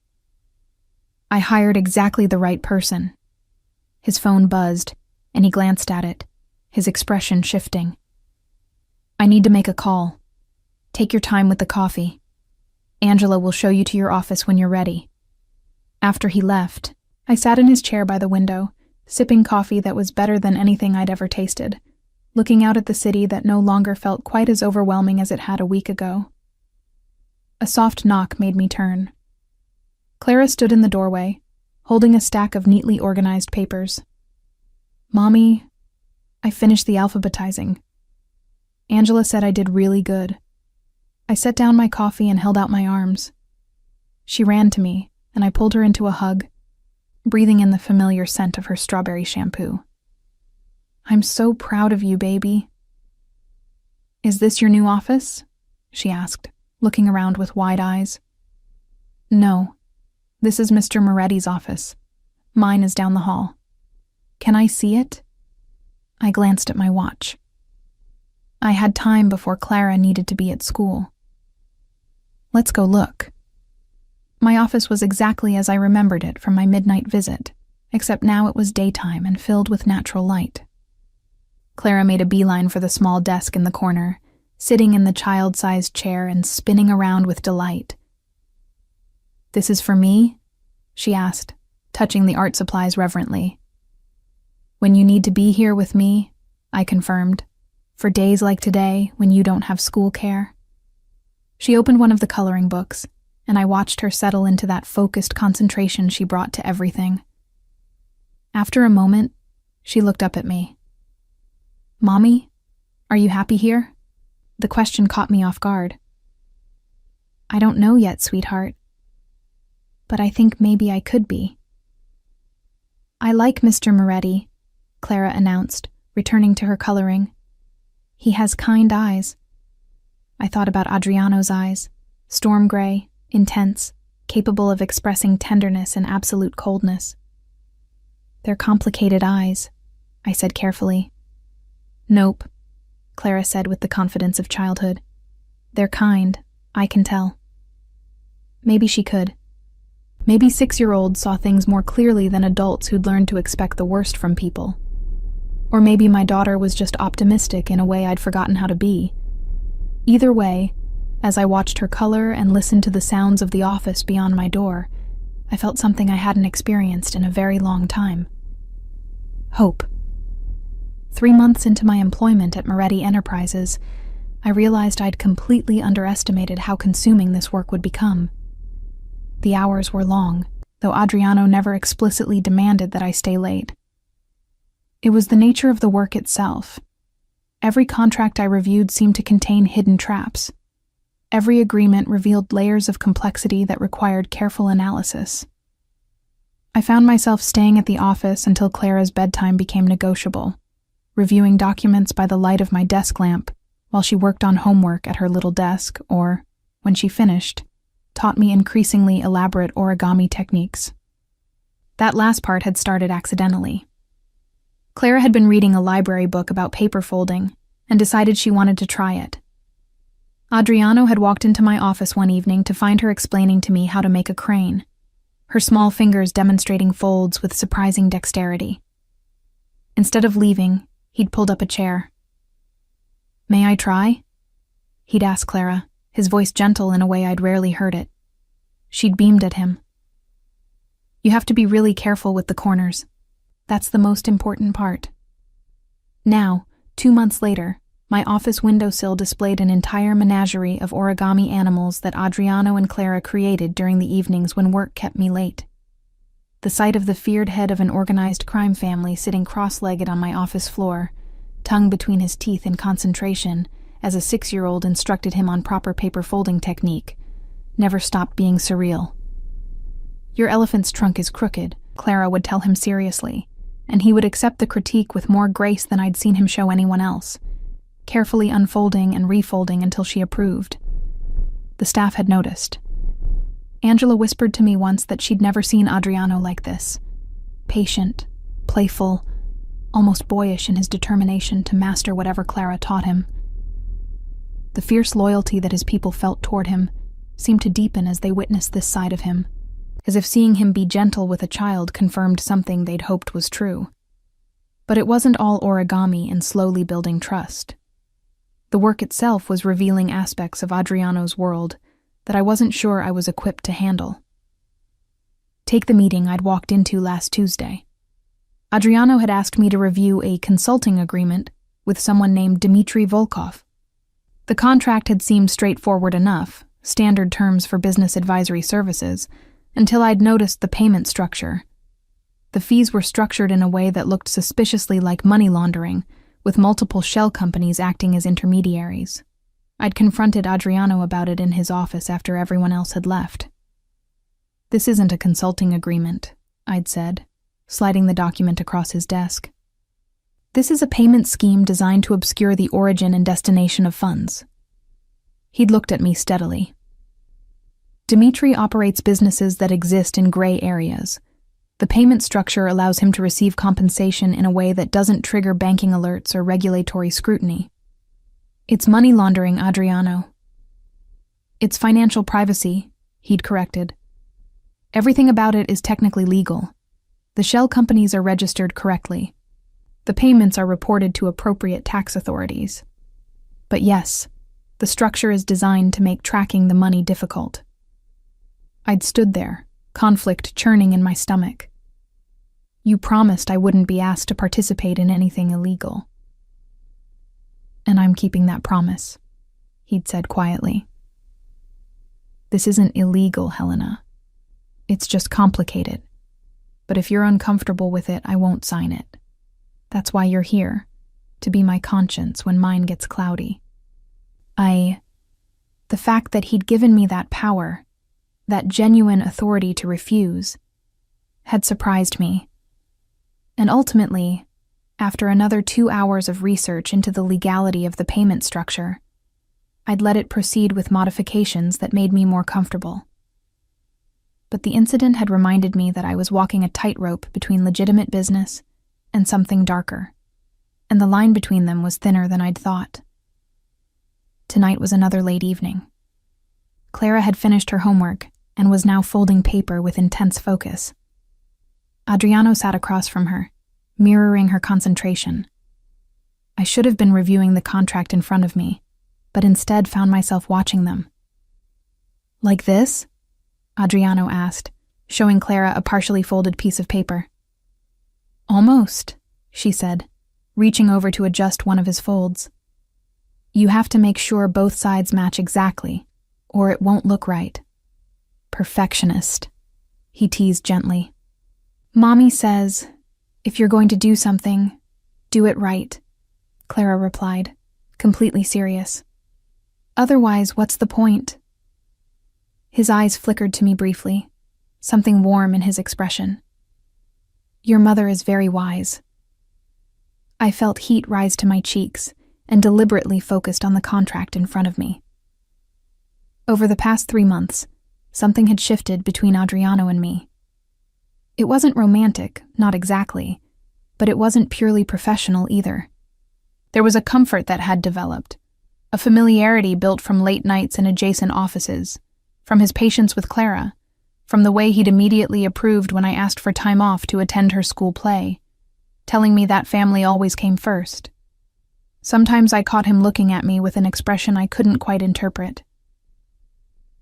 I hired exactly the right person. His phone buzzed, and he glanced at it, his expression shifting. I need to make a call. Take your time with the coffee. Angela will show you to your office when you're ready." After he left, I sat in his chair by the window, sipping coffee that was better than anything I'd ever tasted, looking out at the city that no longer felt quite as overwhelming as it had a week ago. A soft knock made me turn. Clara stood in the doorway, holding a stack of neatly organized papers. "Mommy, I finished the alphabetizing. Angela said I did really good." I set down my coffee and held out my arms. She ran to me, and I pulled her into a hug, breathing in the familiar scent of her strawberry shampoo. "I'm so proud of you, baby." "Is this your new office?" she asked, looking around with wide eyes. "No, this is Mr. Moretti's office. Mine is down the hall. Can I see it?" I glanced at my watch. I had time before Clara needed to be at school. "Let's go look." My office was exactly as I remembered it from my midnight visit, except now it was daytime and filled with natural light. Clara made a beeline for the small desk in the corner, sitting in the child-sized chair and spinning around with delight. "This is for me?" she asked, touching the art supplies reverently. "When you need to be here with me," I confirmed, "for days like today when you don't have school care." She opened one of the coloring books, and I watched her settle into that focused concentration she brought to everything. After a moment, she looked up at me. "Mommy, are you happy here?" The question caught me off guard. "I don't know yet, sweetheart. But I think maybe I could be." "I like Mr. Moretti," Clara announced, returning to her coloring. "He has kind eyes." I thought about Adriano's eyes, storm gray, intense, capable of expressing tenderness and absolute coldness. "They're complicated eyes," I said carefully. "Nope," Clara said with the confidence of childhood. "They're kind, I can tell." Maybe she could. Maybe 6-year-olds saw things more clearly than adults who'd learned to expect the worst from people. Or maybe my daughter was just optimistic in a way I'd forgotten how to be. Either way, as I watched her color and listened to the sounds of the office beyond my door, I felt something I hadn't experienced in a very long time. Hope. 3 months into my employment at Moretti Enterprises, I realized I'd completely underestimated how consuming this work would become. The hours were long, though Adriano never explicitly demanded that I stay late. It was the nature of the work itself. Every contract I reviewed seemed to contain hidden traps. Every agreement revealed layers of complexity that required careful analysis. I found myself staying at the office until Clara's bedtime became negotiable, reviewing documents by the light of my desk lamp while she worked on homework at her little desk or, when she finished, taught me increasingly elaborate origami techniques. That last part had started accidentally. Clara had been reading a library book about paper folding and decided she wanted to try it. Adriano had walked into my office one evening to find her explaining to me how to make a crane, her small fingers demonstrating folds with surprising dexterity. Instead of leaving, he'd pulled up a chair. "May I try?" he'd asked Clara, his voice gentle in a way I'd rarely heard it. She'd beamed at him. "You have to be really careful with the corners. That's the most important part." Now, 2 months later, my office windowsill displayed an entire menagerie of origami animals that Adriano and Clara created during the evenings when work kept me late. The sight of the feared head of an organized crime family sitting cross-legged on my office floor, tongue between his teeth in concentration, as a 6-year-old instructed him on proper paper folding technique, never stopped being surreal. "Your elephant's trunk is crooked," Clara would tell him seriously, and he would accept the critique with more grace than I'd seen him show anyone else, carefully unfolding and refolding until she approved. The staff had noticed. Angela whispered to me once that she'd never seen Adriano like this. Patient, playful, almost boyish in his determination to master whatever Clara taught him. The fierce loyalty that his people felt toward him seemed to deepen as they witnessed this side of him, as if seeing him be gentle with a child confirmed something they'd hoped was true. But it wasn't all origami and slowly building trust. The work itself was revealing aspects of Adriano's world that I wasn't sure I was equipped to handle. Take the meeting I'd walked into last Tuesday. Adriano had asked me to review a consulting agreement with someone named Dmitry Volkov. The contract had seemed straightforward enough, standard terms for business advisory services, until I'd noticed the payment structure. The fees were structured in a way that looked suspiciously like money laundering, with multiple shell companies acting as intermediaries. I'd confronted Adriano about it in his office after everyone else had left. "This isn't a consulting agreement," I'd said, sliding the document across his desk. "This is a payment scheme designed to obscure the origin and destination of funds." He'd looked at me steadily. "Dmitry operates businesses that exist in gray areas. The payment structure allows him to receive compensation in a way that doesn't trigger banking alerts or regulatory scrutiny. It's money laundering, Adriano." "It's financial privacy," he'd corrected. "Everything about it is technically legal. The shell companies are registered correctly. The payments are reported to appropriate tax authorities. But yes, the structure is designed to make tracking the money difficult." I'd stood there, conflict churning in my stomach. "You promised I wouldn't be asked to participate in anything illegal." "And I'm keeping that promise," he'd said quietly. "This isn't illegal, Helena. It's just complicated. But if you're uncomfortable with it, I won't sign it. That's why you're here, to be my conscience when mine gets cloudy." The fact that he'd given me that power, that genuine authority to refuse, had surprised me. And ultimately, after another 2 hours of research into the legality of the payment structure, I'd let it proceed with modifications that made me more comfortable. But the incident had reminded me that I was walking a tightrope between legitimate business and something darker, and the line between them was thinner than I'd thought. Tonight was another late evening. Clara had finished her homework and was now folding paper with intense focus. Adriano sat across from her, mirroring her concentration. I should have been reviewing the contract in front of me, but instead found myself watching them. "Like this?" Adriano asked, showing Clara a partially folded piece of paper. "Almost," she said, reaching over to adjust one of his folds. "You have to make sure both sides match exactly, or it won't look right." "Perfectionist," he teased gently. "Mommy says, if you're going to do something, do it right," Clara replied, completely serious. "Otherwise, what's the point?" His eyes flickered to me briefly, something warm in his expression. "Your mother is very wise." I felt heat rise to my cheeks and deliberately focused on the contract in front of me. Over the past 3 months, something had shifted between Adriano and me. It wasn't romantic, not exactly, but it wasn't purely professional either. There was a comfort that had developed, a familiarity built from late nights in adjacent offices, from his patience with Clara, from the way he'd immediately approved when I asked for time off to attend her school play, telling me that family always came first. Sometimes I caught him looking at me with an expression I couldn't quite interpret.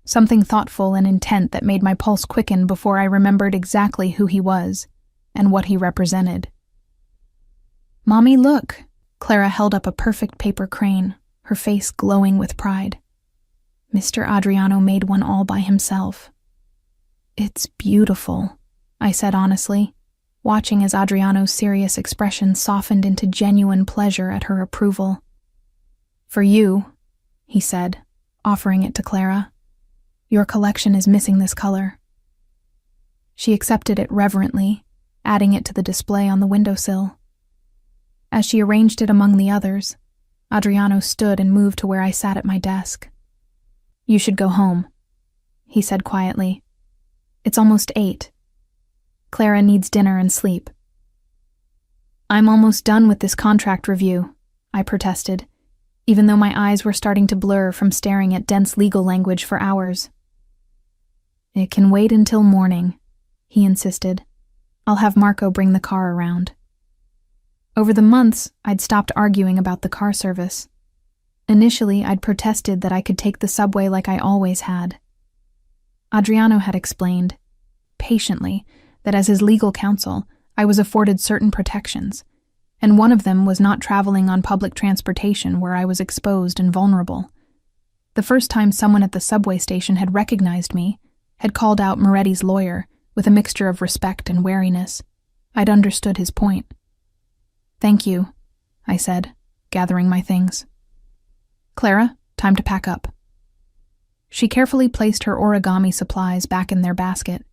Something thoughtful and intent that made my pulse quicken before I remembered exactly who he was and what he represented. "Mommy, look!" Clara held up a perfect paper crane, her face glowing with pride. Mr. Adriano made one all by himself. "It's beautiful," I said honestly, watching as Adriano's serious expression softened into genuine pleasure at her approval. "For you," he said, offering it to Clara. "Your collection is missing this color." She accepted it reverently, adding it to the display on the windowsill. As she arranged it among the others, Adriano stood and moved to where I sat at my desk. "You should go home," he said quietly. "It's almost 8. Clara needs dinner and sleep." "I'm almost done with this contract review," I protested, even though my eyes were starting to blur from staring at dense legal language for hours. "It can wait until morning," he insisted. "I'll have Marco bring the car around." Over the months, I'd stopped arguing about the car service. Initially, I'd protested that I could take the subway like I always had. Adriano had explained, patiently, that as his legal counsel, I was afforded certain protections, and one of them was not traveling on public transportation where I was exposed and vulnerable. The first time someone at the subway station had recognized me, had called out Moretti's lawyer with a mixture of respect and wariness, I'd understood his point. "Thank you," I said, gathering my things. "Clara, time to pack up." She carefully placed her origami supplies back in their basket,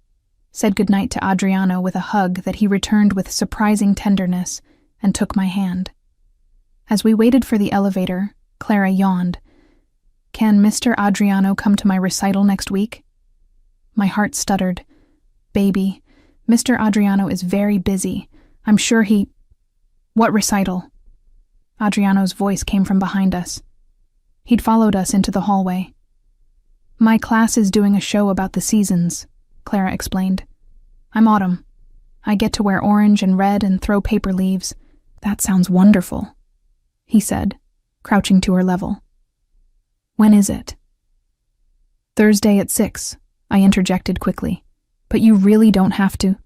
said goodnight to Adriano with a hug that he returned with surprising tenderness, and took my hand. As we waited for the elevator, Clara yawned. "Can Mr. Adriano come to my recital next week?" My heart stuttered. "Baby, Mr. Adriano is very busy. I'm sure he—" "What recital?" Adriano's voice came from behind us. He'd followed us into the hallway. "My class is doing a show about the seasons," Clara explained. "I'm autumn. I get to wear orange and red and throw paper leaves. That sounds wonderful," he said, crouching to her level. "When is it?" "Thursday at 6, I interjected quickly. "But you really don't have to."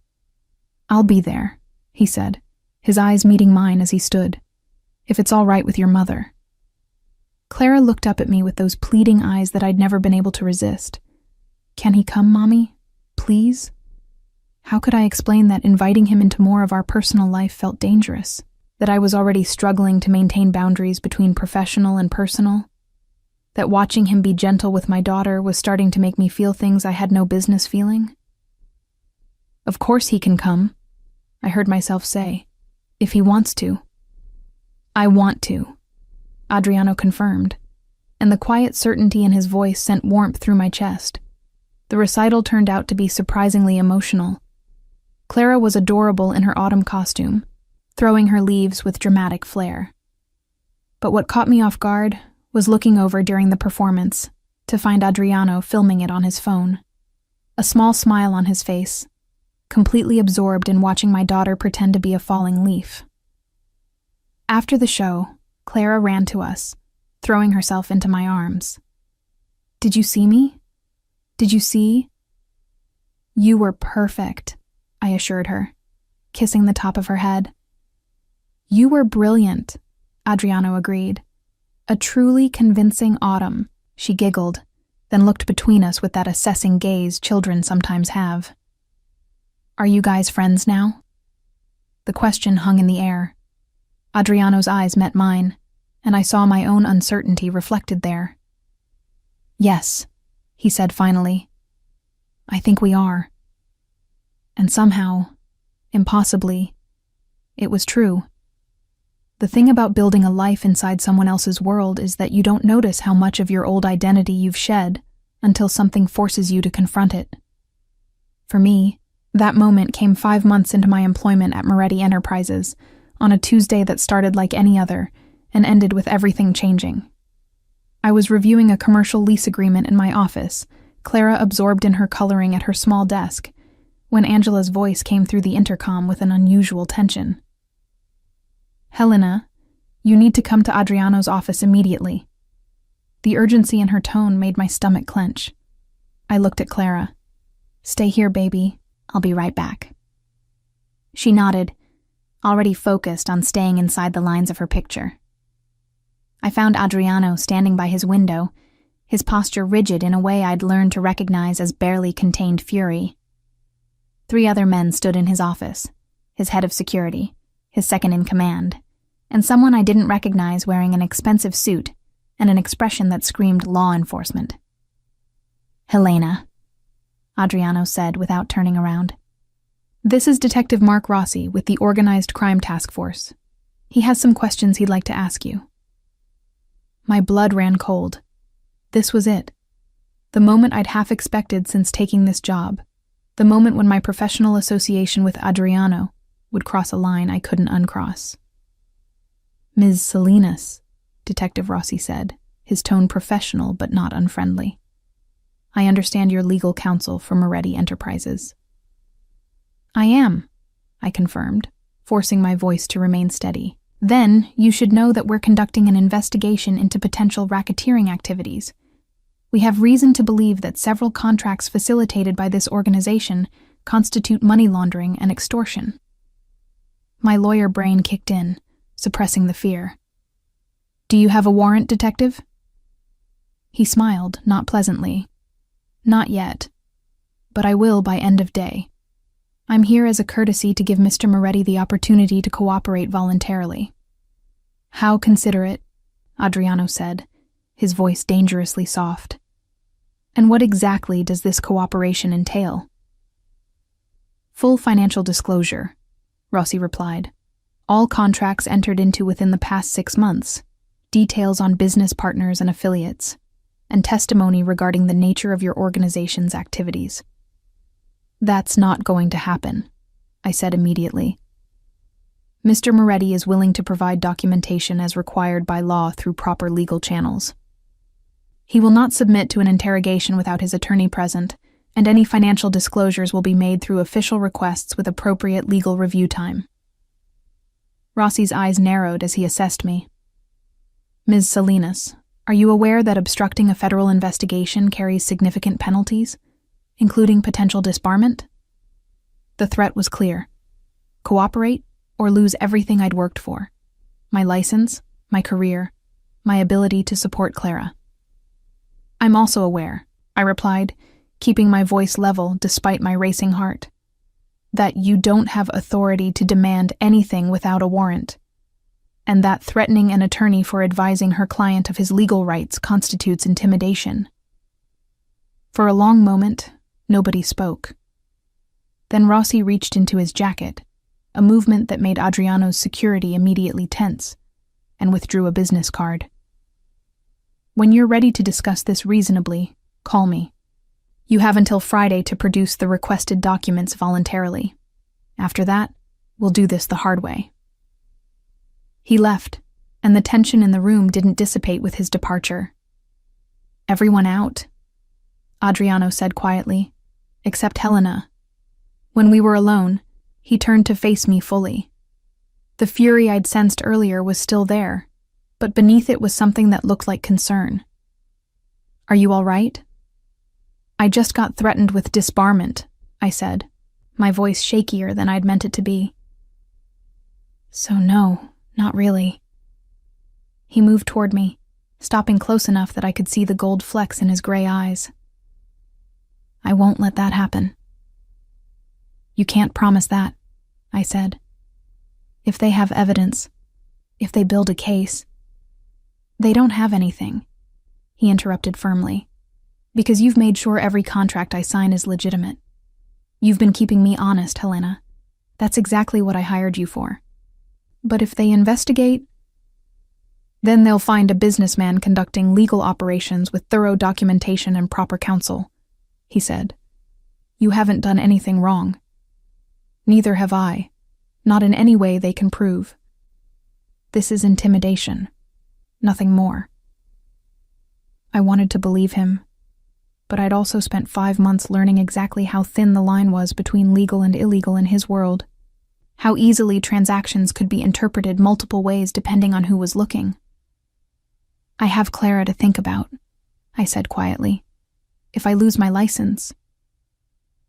"I'll be there," he said, his eyes meeting mine as he stood. "If it's all right with your mother." Clara looked up at me with those pleading eyes that I'd never been able to resist. "Can he come, Mommy? Please?" How could I explain that inviting him into more of our personal life felt dangerous? That I was already struggling to maintain boundaries between professional and personal? That watching him be gentle with my daughter was starting to make me feel things I had no business feeling? "Of course he can come," I heard myself say, "if he wants to." "I want to," Adriano confirmed, and the quiet certainty in his voice sent warmth through my chest. The recital turned out to be surprisingly emotional. Clara was adorable in her autumn costume, throwing her leaves with dramatic flair. But what caught me off guard was looking over during the performance to find Adriano filming it on his phone. A small smile on his face, completely absorbed in watching my daughter pretend to be a falling leaf. After the show, Clara ran to us, throwing herself into my arms. "Did you see me? Did you see?" "You were perfect," I assured her, kissing the top of her head. "You were brilliant," Adriano agreed. "A truly convincing autumn," she giggled, then looked between us with that assessing gaze children sometimes have. "Are you guys friends now?" The question hung in the air. Adriano's eyes met mine, and I saw my own uncertainty reflected there. "Yes," he said finally. "I think we are." And somehow, impossibly, it was true. The thing about building a life inside someone else's world is that you don't notice how much of your old identity you've shed until something forces you to confront it. For me, that moment came 5 months into my employment at Moretti Enterprises, on a Tuesday that started like any other and ended with everything changing. I was reviewing a commercial lease agreement in my office, Clara absorbed in her coloring at her small desk, when Angela's voice came through the intercom with an unusual tension. "Helena, you need to come to Adriano's office immediately." The urgency in her tone made my stomach clench. I looked at Clara. "Stay here, baby. I'll be right back." She nodded, already focused on staying inside the lines of her picture. I found Adriano standing by his window, his posture rigid in a way I'd learned to recognize as barely contained fury. 3 other men stood in his office, his head of security, his second in command, and someone I didn't recognize wearing an expensive suit and an expression that screamed law enforcement. "Helena," Adriano said without turning around. "This is Detective Mark Rossi with the Organized Crime Task Force. He has some questions he'd like to ask you." My blood ran cold. This was it. The moment I'd half expected since taking this job. The moment when my professional association with Adriano would cross a line I couldn't uncross. "Ms. Salinas," Detective Rossi said, his tone professional but not unfriendly. "I understand you're legal counsel for Moretti Enterprises." "I am," I confirmed, forcing my voice to remain steady. Then you should know that we're conducting an investigation into potential racketeering activities. We have reason to believe that several contracts facilitated by this organization constitute money laundering and extortion. My lawyer brain kicked in, suppressing the fear. Do you have a warrant, detective? He smiled, not pleasantly. Not yet, but I will by end of day. I'm here as a courtesy to give Mr. Moretti the opportunity to cooperate voluntarily. How considerate, Adriano said, his voice dangerously soft. And what exactly does this cooperation entail? Full financial disclosure, Rossi replied. All contracts entered into within the past 6 months, details on business partners and affiliates, and testimony regarding the nature of your organization's activities. That's not going to happen, I said immediately. Mr. Moretti is willing to provide documentation as required by law through proper legal channels. He will not submit to an interrogation without his attorney present, and any financial disclosures will be made through official requests with appropriate legal review time. Rossi's eyes narrowed as he assessed me. Ms. Salinas, are you aware that obstructing a federal investigation carries significant penalties, including potential disbarment? The threat was clear. Cooperate or lose everything I'd worked for. My license, my career, my ability to support Clara. I'm also aware, I replied, keeping my voice level despite my racing heart, that you don't have authority to demand anything without a warrant, and that threatening an attorney for advising her client of his legal rights constitutes intimidation. For a long moment, nobody spoke. Then Rossi reached into his jacket, a movement that made Adriano's security immediately tense, and withdrew a business card. When you're ready to discuss this reasonably, call me. You have until Friday to produce the requested documents voluntarily. After that, we'll do this the hard way. He left, and the tension in the room didn't dissipate with his departure. Everyone out? Adriano said quietly, except Helena. When we were alone, he turned to face me fully. The fury I'd sensed earlier was still there, but beneath it was something that looked like concern. Are you all right? I just got threatened with disbarment, I said, my voice shakier than I'd meant it to be. So no, not really. He moved toward me, stopping close enough that I could see the gold flecks in his gray eyes. I won't let that happen. You can't promise that, I said. If they have evidence, if they build a case. They don't have anything, he interrupted firmly, because you've made sure every contract I sign is legitimate. You've been keeping me honest, Helena. That's exactly what I hired you for. But if they investigate, then they'll find a businessman conducting legal operations with thorough documentation and proper counsel, he said. You haven't done anything wrong. Neither have I, not in any way they can prove. This is intimidation, nothing more. I wanted to believe him, but I'd also spent 5 months learning exactly how thin the line was between legal and illegal in his world, how easily transactions could be interpreted multiple ways depending on who was looking. I have Clara to think about, I said quietly. If I lose my license.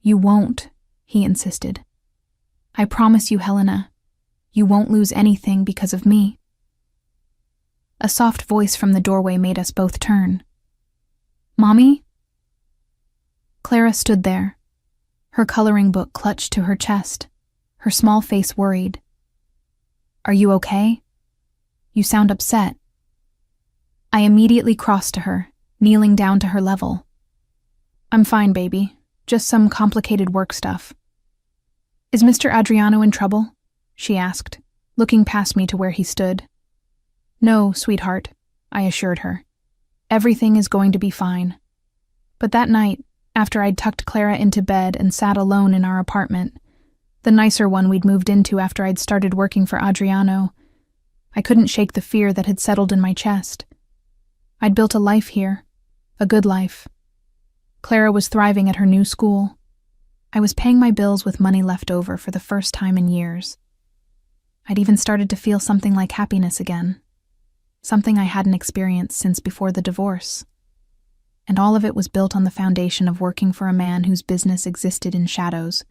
You won't, he insisted. I promise you, Helena, you won't lose anything because of me. A soft voice from the doorway made us both turn. Mommy? Clara stood there, her coloring book clutched to her chest, her small face worried. Are you okay? You sound upset. I immediately crossed to her, kneeling down to her level. I'm fine, baby. Just some complicated work stuff. Is Mr. Adriano in trouble? She asked, looking past me to where he stood. No, sweetheart, I assured her. Everything is going to be fine. But that night, after I'd tucked Clara into bed and sat alone in our apartment, the nicer one we'd moved into after I'd started working for Adriano, I couldn't shake the fear that had settled in my chest. I'd built a life here, a good life. Clara was thriving at her new school. I was paying my bills with money left over for the first time in years. I'd even started to feel something like happiness again, something I hadn't experienced since before the divorce. And all of it was built on the foundation of working for a man whose business existed in shadows,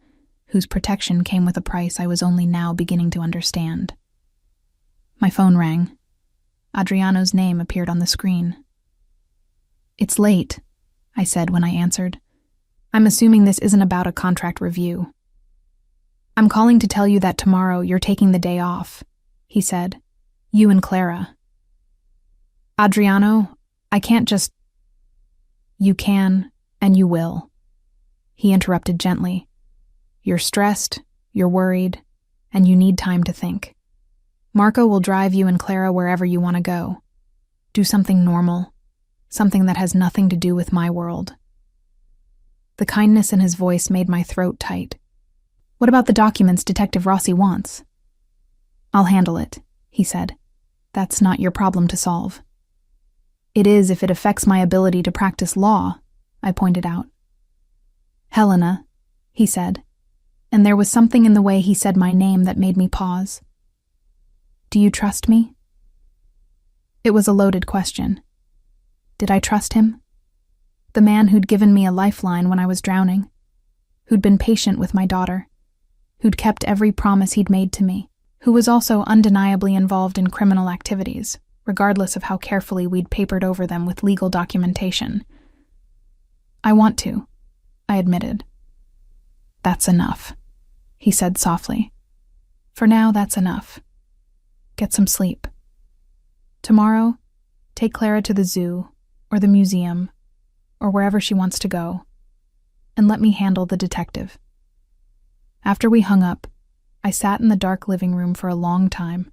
whose protection came with a price I was only now beginning to understand. My phone rang. Adriano's name appeared on the screen. "It's late," I said when I answered. "I'm assuming this isn't about a contract review." "I'm calling to tell you that tomorrow you're taking the day off," he said. "You and Clara." "Adriano, I can't just—" "You can, and you will," he interrupted gently. "You're stressed, you're worried, and you need time to think. Marco will drive you and Clara wherever you want to go. Do something normal, something that has nothing to do with my world." The kindness in his voice made my throat tight. "What about the documents Detective Rossi wants?" "I'll handle it," he said. "That's not your problem to solve." "It is if it affects my ability to practice law," I pointed out. "Helena," he said, and there was something in the way he said my name that made me pause. "Do you trust me?" It was a loaded question. Did I trust him? The man who'd given me a lifeline when I was drowning, who'd been patient with my daughter, who'd kept every promise he'd made to me, who was also undeniably involved in criminal activities, regardless of how carefully we'd papered over them with legal documentation. "I want to," I admitted. "That's enough," he said softly. "For now, that's enough. Get some sleep. Tomorrow, take Clara to the zoo, or the museum, or wherever she wants to go, and let me handle the detective." After we hung up, I sat in the dark living room for a long time,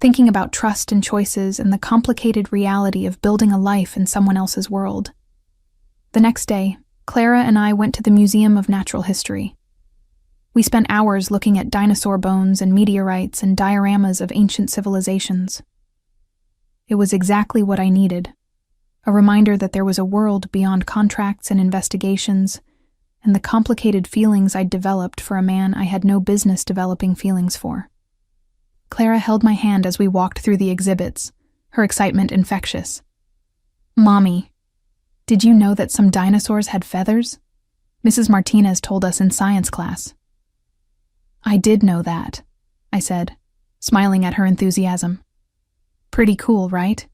thinking about trust and choices and the complicated reality of building a life in someone else's world. The next day, Clara and I went to the Museum of Natural History. We spent hours looking at dinosaur bones and meteorites and dioramas of ancient civilizations. It was exactly what I needed, a reminder that there was a world beyond contracts and investigations, and the complicated feelings I'd developed for a man I had no business developing feelings for. Clara held my hand as we walked through the exhibits, her excitement infectious. "Mommy, did you know that some dinosaurs had feathers? Mrs. Martinez told us in science class." "I did know that," I said, smiling at her enthusiasm. "Pretty cool, right?"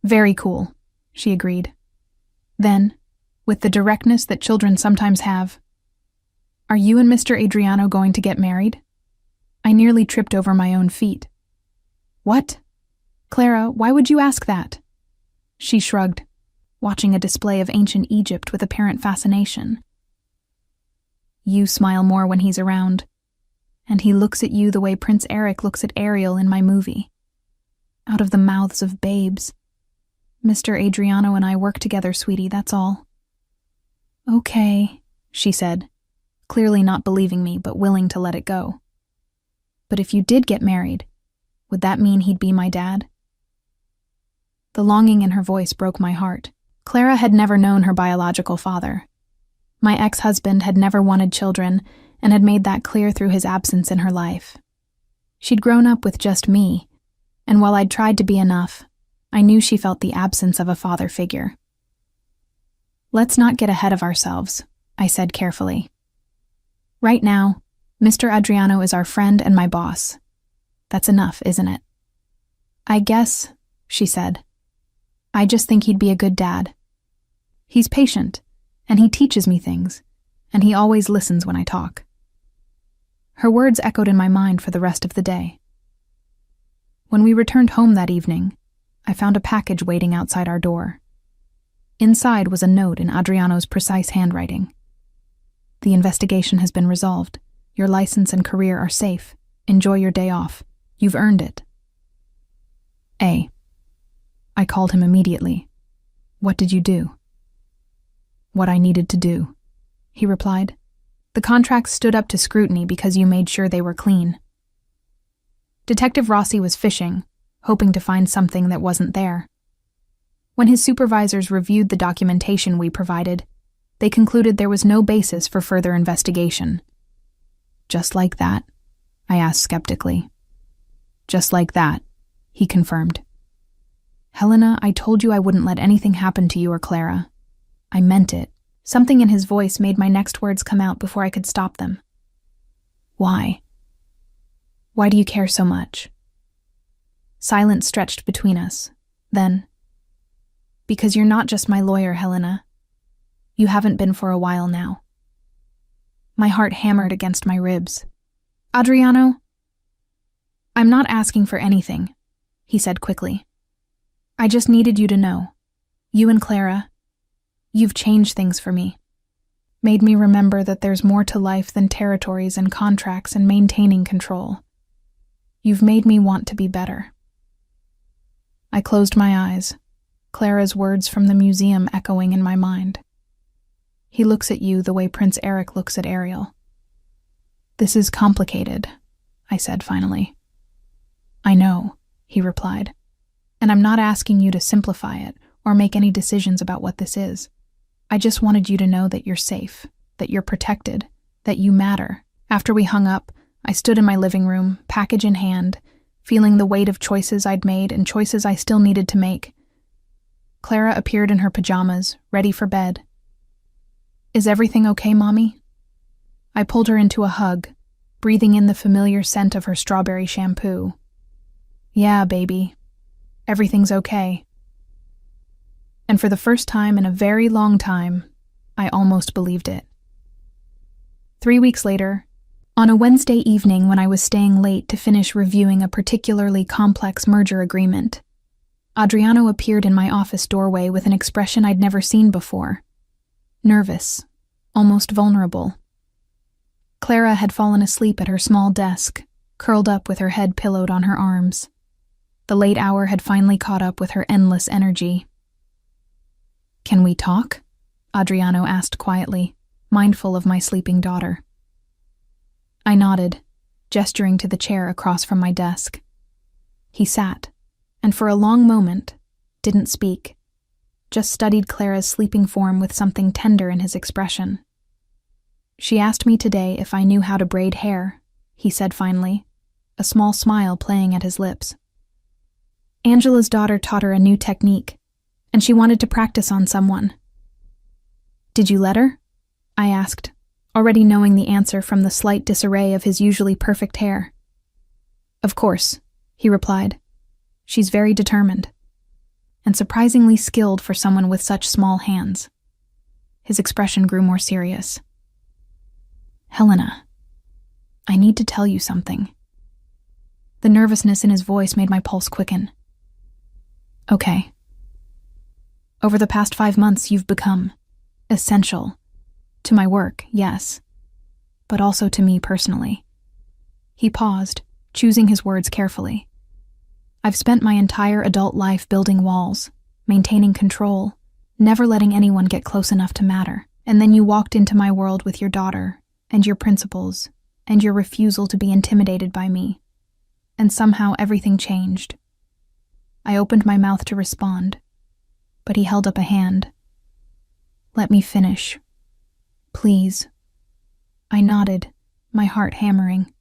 "Very cool," she agreed. Then, with the directness that children sometimes have, "Are you and Mr. Adriano going to get married?" I nearly tripped over my own feet. "What? Clara, why would you ask that?" She shrugged, watching a display of ancient Egypt with apparent fascination. "You smile more when he's around, and he looks at you the way Prince Eric looks at Ariel in my movie. Out of the mouths of babes. Mr. Adriano and I work together, sweetie, that's all." "Okay," she said, clearly not believing me but willing to let it go. "But if you did get married, would that mean he'd be my dad?" The longing in her voice broke my heart. Clara had never known her biological father. My ex-husband had never wanted children and had made that clear through his absence in her life. She'd grown up with just me, and while I'd tried to be enough, I knew she felt the absence of a father figure. "Let's not get ahead of ourselves," I said carefully. "Right now, Mr. Adriano is our friend and my boss. That's enough, isn't it?" "I guess," she said. "I just think he'd be a good dad. He's patient, and he teaches me things, and he always listens when I talk." Her words echoed in my mind for the rest of the day. When we returned home that evening, I found a package waiting outside our door. Inside was a note in Adriano's precise handwriting. "The investigation has been resolved. Your license and career are safe. Enjoy your day off. You've earned it." I called him immediately. "What did you do?" "What I needed to do," he replied. "The contracts stood up to scrutiny because you made sure they were clean." Detective Rossi was fishing, hoping to find something that wasn't there. When his supervisors reviewed the documentation we provided, they concluded there was no basis for further investigation. "Just like that?" I asked skeptically. Just like that, he confirmed. Helena, I told you I wouldn't let anything happen to you or Clara. I meant it. Something in his voice made my next words come out before I could stop them. Why? Why do you care so much? Silence stretched between us. Then, because you're not just my lawyer, Helena. You haven't been for a while now. My heart hammered against my ribs. Adriano? I'm not asking for anything, he said quickly. I just needed you to know. You and Clara, you've changed things for me. Made me remember that there's more to life than territories and contracts and maintaining control. You've made me want to be better. I closed my eyes, Clara's words from the museum echoing in my mind. He looks at you the way Prince Eric looks at Ariel. This is complicated, I said finally. I know, he replied, and I'm not asking you to simplify it or make any decisions about what this is. I just wanted you to know that you're safe, that you're protected, that you matter. After we hung up, I stood in my living room, package in hand, feeling the weight of choices I'd made and choices I still needed to make. Clara appeared in her pajamas, ready for bed. Is everything okay, Mommy? I pulled her into a hug, breathing in the familiar scent of her strawberry shampoo. Yeah, baby. Everything's okay. And for the first time in a very long time, I almost believed it. 3 weeks later, on a Wednesday evening when I was staying late to finish reviewing a particularly complex merger agreement, Adriano appeared in my office doorway with an expression I'd never seen before. Nervous, almost vulnerable. Clara had fallen asleep at her small desk, curled up with her head pillowed on her arms. The late hour had finally caught up with her endless energy. Can we talk? Adriano asked quietly, mindful of my sleeping daughter. I nodded, gesturing to the chair across from my desk. He sat, and for a long moment, didn't speak. Just studied Clara's sleeping form with something tender in his expression. She asked me today if I knew how to braid hair, he said finally, a small smile playing at his lips. Angela's daughter taught her a new technique, and she wanted to practice on someone. Did you let her? I asked, already knowing the answer from the slight disarray of his usually perfect hair. Of course, he replied. She's very determined. And surprisingly skilled for someone with such small hands. His expression grew more serious. Helena, I need to tell you something. The nervousness in his voice made my pulse quicken. Okay. Over the past 5 months, you've become essential. To my work, yes, but also to me personally. He paused, choosing his words carefully. I've spent my entire adult life building walls, maintaining control, never letting anyone get close enough to matter. And then you walked into my world with your daughter, and your principles, and your refusal to be intimidated by me. And somehow everything changed. I opened my mouth to respond, but he held up a hand. Let me finish. Please. I nodded, my heart hammering.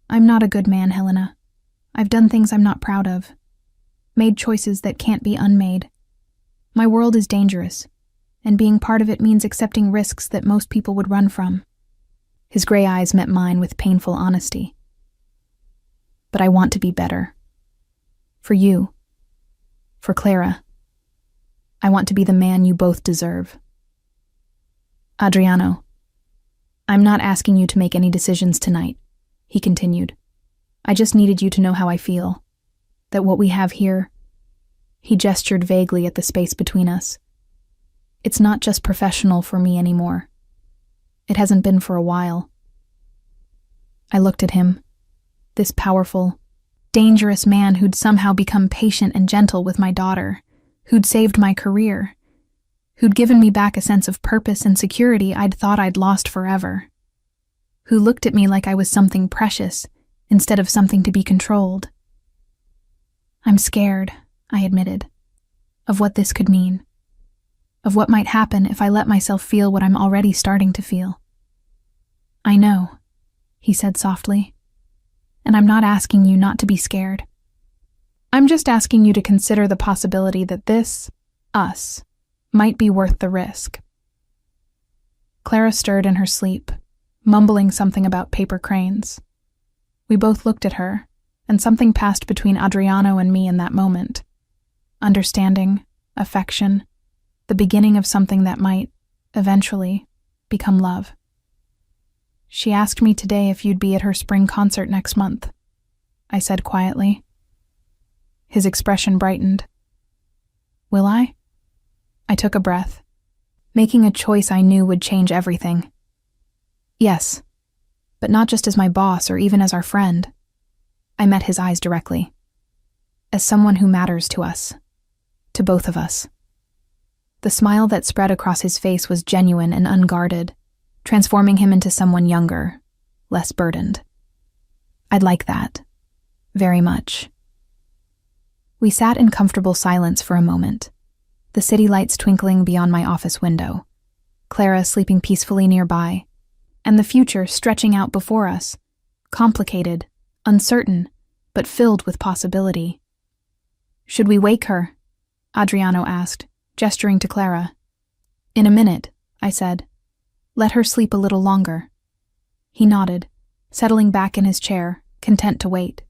I'm not a good man, Helena. I've done things I'm not proud of. Made choices that can't be unmade. My world is dangerous, and being part of it means accepting risks that most people would run from. His gray eyes met mine with painful honesty. But I want to be better. For you. For Clara. I want to be the man you both deserve. Adriano, I'm not asking you to make any decisions tonight, he continued. I just needed you to know how I feel. That what we have here, he gestured vaguely at the space between us. It's not just professional for me anymore. It hasn't been for a while. I looked at him, this powerful, dangerous man who'd somehow become patient and gentle with my daughter, who'd saved my career, who'd given me back a sense of purpose and security I'd thought I'd lost forever, who looked at me like I was something precious instead of something to be controlled. I'm scared, I admitted, of what this could mean, of what might happen if I let myself feel what I'm already starting to feel. I know, he said softly, and I'm not asking you not to be scared. I'm just asking you to consider the possibility that this, us, might be worth the risk. Clara stirred in her sleep, mumbling something about paper cranes. We both looked at her, and something passed between Adriano and me in that moment. Understanding, affection, the beginning of something that might, eventually, become love. She asked me today if you'd be at her spring concert next month, I said quietly. His expression brightened. Will I? I took a breath, making a choice I knew would change everything. Yes, but not just as my boss or even as our friend. I met his eyes directly. As someone who matters to us. To both of us. The smile that spread across his face was genuine and unguarded, transforming him into someone younger, less burdened. I'd like that. Very much. We sat in comfortable silence for a moment, the city lights twinkling beyond my office window, Clara sleeping peacefully nearby, and the future stretching out before us, complicated, uncertain, but filled with possibility. Should we wake her? Adriano asked, gesturing to Clara. In a minute, I said. Let her sleep a little longer. He nodded, settling back in his chair, content to wait.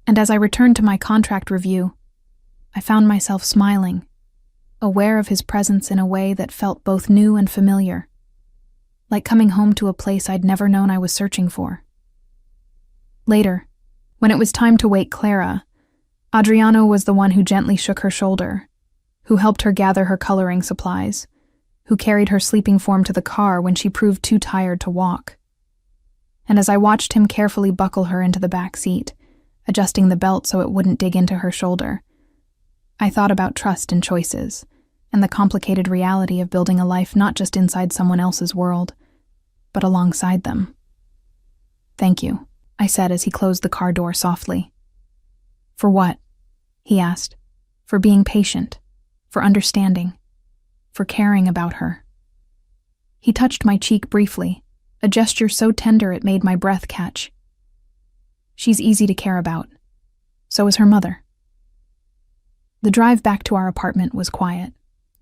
And as I returned to my contract review, I found myself smiling, aware of his presence in a way that felt both new and familiar, like coming home to a place I'd never known I was searching for. Later, when it was time to wake Clara, Adriano was the one who gently shook her shoulder, who helped her gather her coloring supplies, who carried her sleeping form to the car when she proved too tired to walk. And as I watched him carefully buckle her into the back seat, adjusting the belt so it wouldn't dig into her shoulder, I thought about trust and choices, and the complicated reality of building a life not just inside someone else's world, but alongside them. Thank you, I said as he closed the car door softly. For what? He asked. For being patient, for understanding, for caring about her. He touched my cheek briefly, a gesture so tender it made my breath catch. She's easy to care about. So is her mother. The drive back to our apartment was quiet,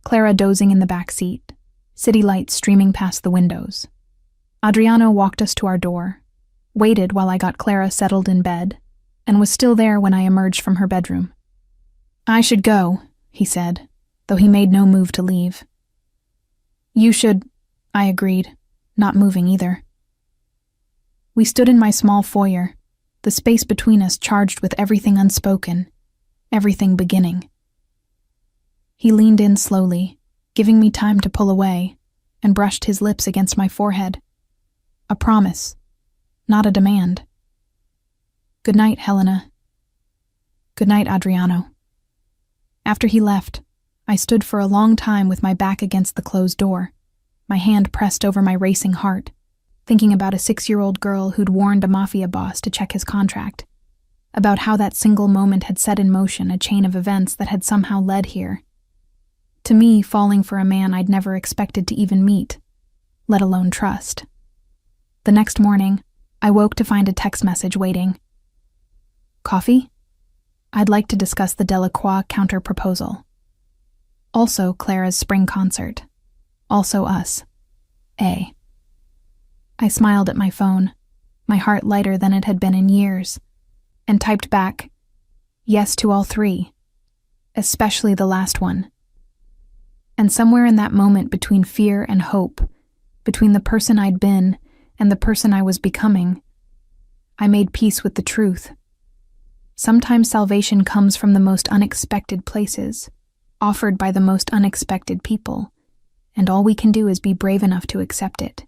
Clara dozing in the back seat, city lights streaming past the windows. Adriano walked us to our door, waited while I got Clara settled in bed, and was still there when I emerged from her bedroom. I should go, he said, though he made no move to leave. You should, I agreed, not moving either. We stood in my small foyer, the space between us charged with everything unspoken, everything beginning. He leaned in slowly, giving me time to pull away, and brushed his lips against my forehead. A promise, not a demand. Good night, Helena. Good night, Adriano. After he left, I stood for a long time with my back against the closed door, my hand pressed over my racing heart, thinking about a 6-year-old girl who'd warned a MAFIA boss to check his contract, about how that single moment had set in motion a chain of events that had somehow led here. To me, falling for a man I'd never expected to even meet, let alone trust. The next morning, I woke to find a text message waiting. Coffee? I'd like to discuss the Delacroix counter-proposal. Also Clara's spring concert. Also us. A. I smiled at my phone, my heart lighter than it had been in years, and typed back, yes to all 3, especially the last one. And somewhere in that moment between fear and hope, between the person I'd been and the person I was becoming, I made peace with the truth. Sometimes salvation comes from the most unexpected places, offered by the most unexpected people, and all we can do is be brave enough to accept it.